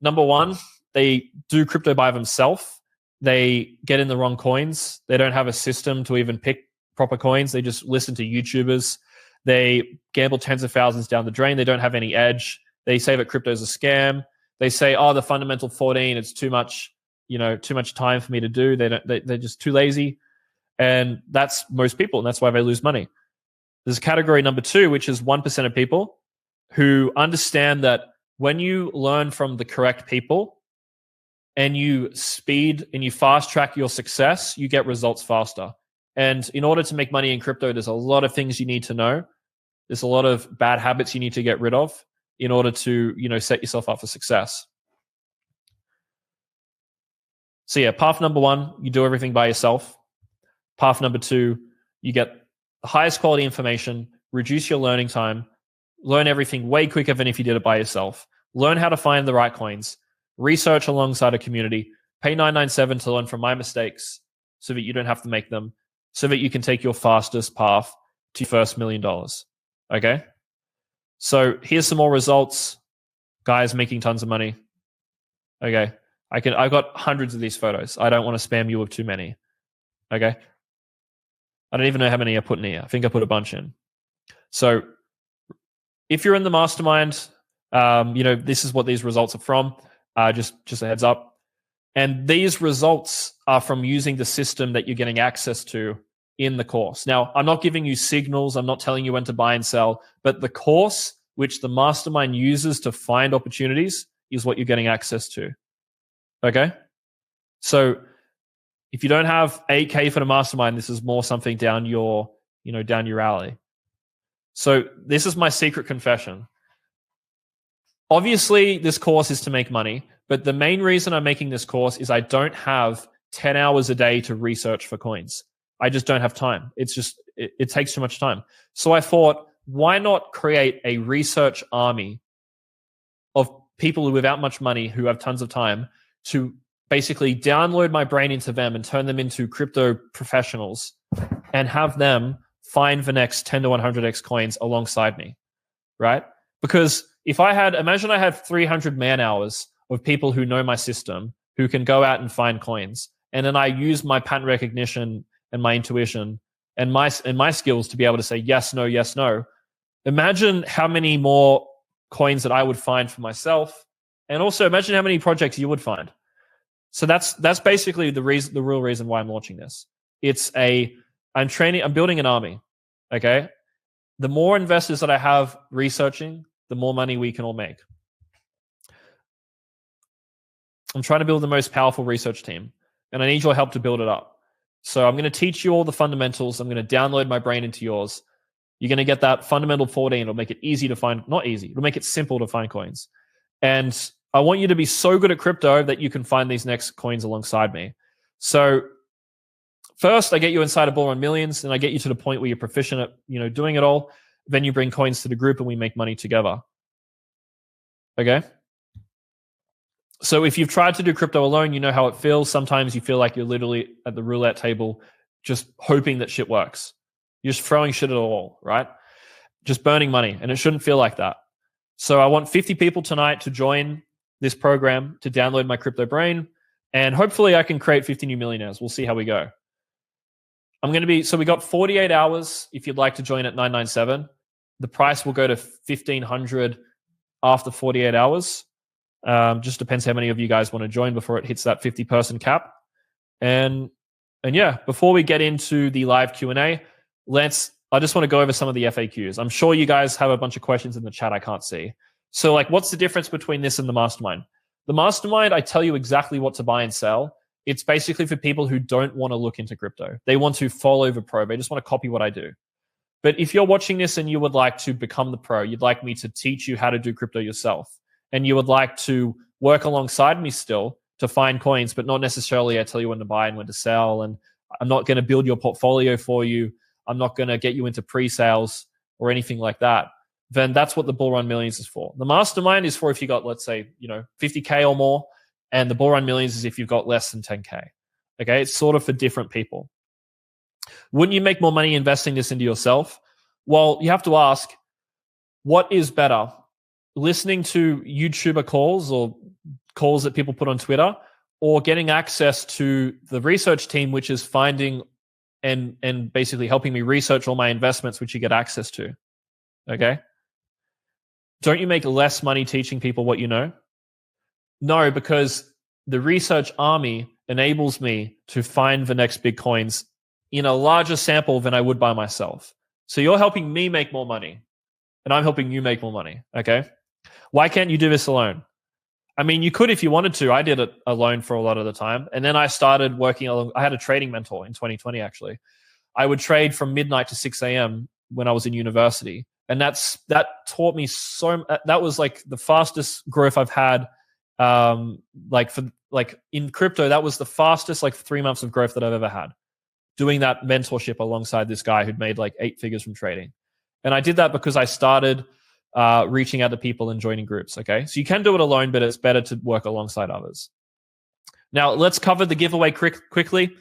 Number one, they do crypto by themselves. They get in the wrong coins. They don't have a system to even pick proper coins. They just listen to YouTubers. They gamble tens of thousands down the drain. They don't have any edge. They say that crypto is a scam. They say, oh, the fundamental 14, it's too much time for me to do. They're just too lazy. And that's most people, and that's why they lose money. There's category number two, which is 1% of people who understand that when you learn from the correct people and you speed and you fast track your success, you get results faster. And in order to make money in crypto, there's a lot of things you need to know. There's a lot of bad habits you need to get rid of in order to, set yourself up for success. So yeah, path number one, you do everything by yourself. Path number two, you get the highest quality information, reduce your learning time, learn everything way quicker than if you did it by yourself. Learn how to find the right coins, research alongside a community, pay $997 to learn from my mistakes so that you don't have to make them, so that you can take your fastest path to your first $1 million. Okay? So here's some more results. Guys making tons of money. Okay. I've got hundreds of these photos. I don't want to spam you with too many. Okay. I don't even know how many I put in here. I think I put a bunch in. So if you're in the mastermind, this is what these results are from. Just a heads up. And these results are from using the system that you're getting access to in the course. Now, I'm not giving you signals. I'm not telling you when to buy and sell, but the course, which the mastermind uses to find opportunities, is what you're getting access to. Okay? So if you don't have 8K for the mastermind, this is more something down your alley. So this is my secret confession. Obviously, this course is to make money, but the main reason I'm making this course is I don't have 10 hours a day to research for coins. I just don't have time. It's just, it takes too much time. So I thought, why not create a research army of people without much money who have tons of time to basically download my brain into them and turn them into crypto professionals and have them find the next 10 to 100x coins alongside me, right? Because imagine I had 300 man hours of people who know my system, who can go out and find coins. And then I use my pattern recognition and my intuition and my skills to be able to say yes, no, yes, no. Imagine how many more coins that I would find for myself. And also imagine how many projects you would find. So that's basically the real reason why I'm launching this. I'm building an army. Okay. The more investors that I have researching, the more money we can all make. I'm trying to build the most powerful research team, and I need your help to build it up. So I'm going to teach you all the fundamentals. I'm going to download my brain into yours. You're going to get that fundamental 14. It'll make it easy to find, not easy. It'll make it simple to find coins. And I want you to be so good at crypto that you can find these next coins alongside me. So first, I get you inside of Bull Run Millions, and I get you to the point where you're proficient at, doing it all. Then you bring coins to the group, and we make money together. Okay? So if you've tried to do crypto alone, you know how it feels. Sometimes you feel like you're literally at the roulette table, just hoping that shit works. You're just throwing shit at a wall, right? Just burning money, and it shouldn't feel like that. So I want 50 people tonight to join this program to download my crypto brain, and hopefully I can create 50 new millionaires. We'll see how we go. So we got 48 hours if you'd like to join at $997. The price will go to $1,500 after 48 hours. Just depends how many of you guys want to join before it hits that 50-person cap. And yeah, before we get into the live Q&A, I just want to go over some of the FAQs. I'm sure you guys have a bunch of questions in the chat I can't see. So what's the difference between this and the mastermind? The mastermind, I tell you exactly what to buy and sell. It's basically for people who don't want to look into crypto. They want to follow the pro. They just want to copy what I do. But if you're watching this and you would like to become the pro, you'd like me to teach you how to do crypto yourself, and you would like to work alongside me still to find coins, but not necessarily I tell you when to buy and when to sell, and I'm not going to build your portfolio for you. I'm not going to get you into pre-sales or anything like that. Then that's what the Bull Run Millions is for. The mastermind is for if you got, let's say, 50K or more, and the Bull Run Millions is if you've got less than 10K. Okay, it's sort of for different people. Wouldn't you make more money investing this into yourself? Well, you have to ask, what is better? Listening to YouTuber calls or calls that people put on Twitter, or getting access to the research team, which is finding and basically helping me research all my investments, which you get access to? Okay. Don't you make less money teaching people what you know? No, because the research army enables me to find the next big coins in a larger sample than I would by myself. So you're helping me make more money, and I'm helping you make more money. Okay. Why can't you do this alone? I mean, you could if you wanted to. I did it alone for a lot of the time. And then I started working along. I had a trading mentor in 2020, actually. I would trade from midnight to 6 a.m. when I was in university. And that taught me that was the fastest growth I've had. In crypto, that was the fastest 3 months of growth that I've ever had. Doing that mentorship alongside this guy who'd made 8 figures from trading. And I did that because I started reaching out to people and joining groups. Okay. So you can do it alone, but it's better to work alongside others. Now let's cover the giveaway quickly.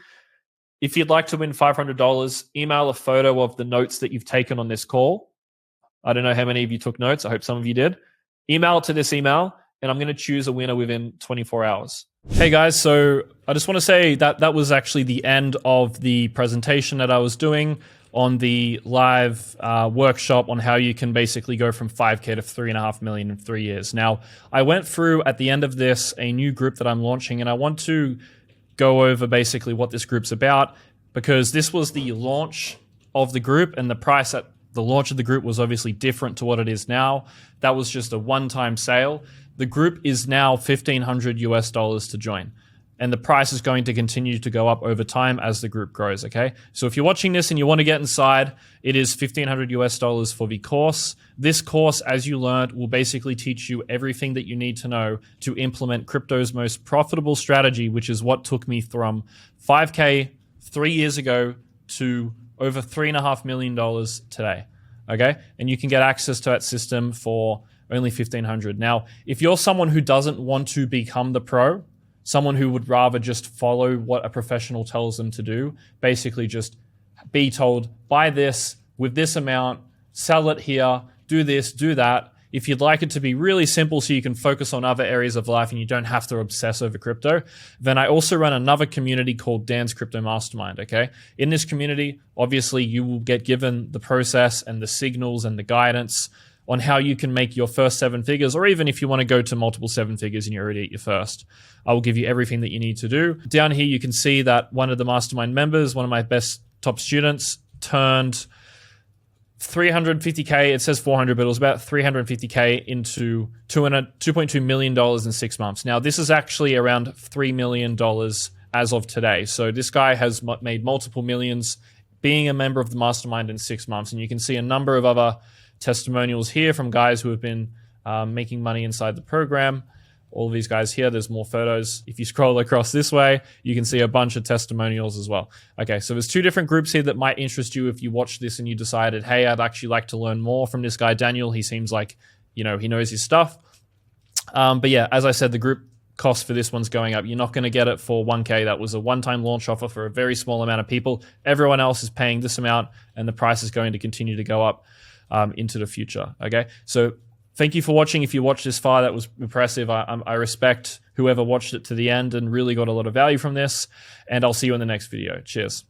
If you'd like to win $500, email a photo of the notes that you've taken on this call. I don't know how many of you took notes. I hope some of you did. Email it to this email, and I'm going to choose a winner within 24 hours. Hey guys, so I just want to say that that was actually the end of the presentation that I was doing on the live workshop on how you can basically go from 5K to 3.5 million in 3 years. Now, I went through at the end of this a new group that I'm launching, and I want to go over basically what this group's about, because this was the launch of the group, and the price at the launch of the group was obviously different to what it is now. That was just a one-time sale. The group is now $1,500 to join, and the price is going to continue to go up over time as the group grows. Okay, so if you're watching this and you want to get inside, it is $1,500 for the course. This course, as you learned, will basically teach you everything that you need to know to implement crypto's most profitable strategy, which is what took me from 5K 3 years ago to over $3.5 million today. Okay, and you can get access to that system for only $1,500. Now, if you're someone who doesn't want to become the pro, someone who would rather just follow what a professional tells them to do, basically just be told, buy this with this amount, sell it here, do this, do that. If you'd like it to be really simple so you can focus on other areas of life and you don't have to obsess over crypto, then I also run another community called Dan's Crypto Mastermind, okay? In this community, obviously you will get given the process and the signals and the guidance on how you can make your first 7 figures, or even if you want to go to multiple 7 figures and you're already at your first. I will give you everything that you need to do. Down here, you can see that one of the mastermind members, one of my best top students, turned 350K, it says 400, but it was about 350K into $2.2 million in 6 months. Now, this is actually around $3 million as of today. So this guy has made multiple millions being a member of the mastermind in 6 months. And you can see a number of other testimonials here from guys who have been making money inside the program. All of these guys here, there's more photos. If you scroll across this way, you can see a bunch of testimonials as well. Okay, so there's 2 different groups here that might interest you if you watch this and you decided, hey, I'd actually like to learn more from this guy, Daniel. He seems like, he knows his stuff. But yeah, as I said, the group cost for this one's going up. You're not going to get it for 1K. That was a one-time launch offer for a very small amount of people. Everyone else is paying this amount, and the price is going to continue to go up into the future. Okay, so thank you for watching. If you watched this far, that was impressive. I respect whoever watched it to the end and really got a lot of value from this, and I'll see you in the next video. Cheers.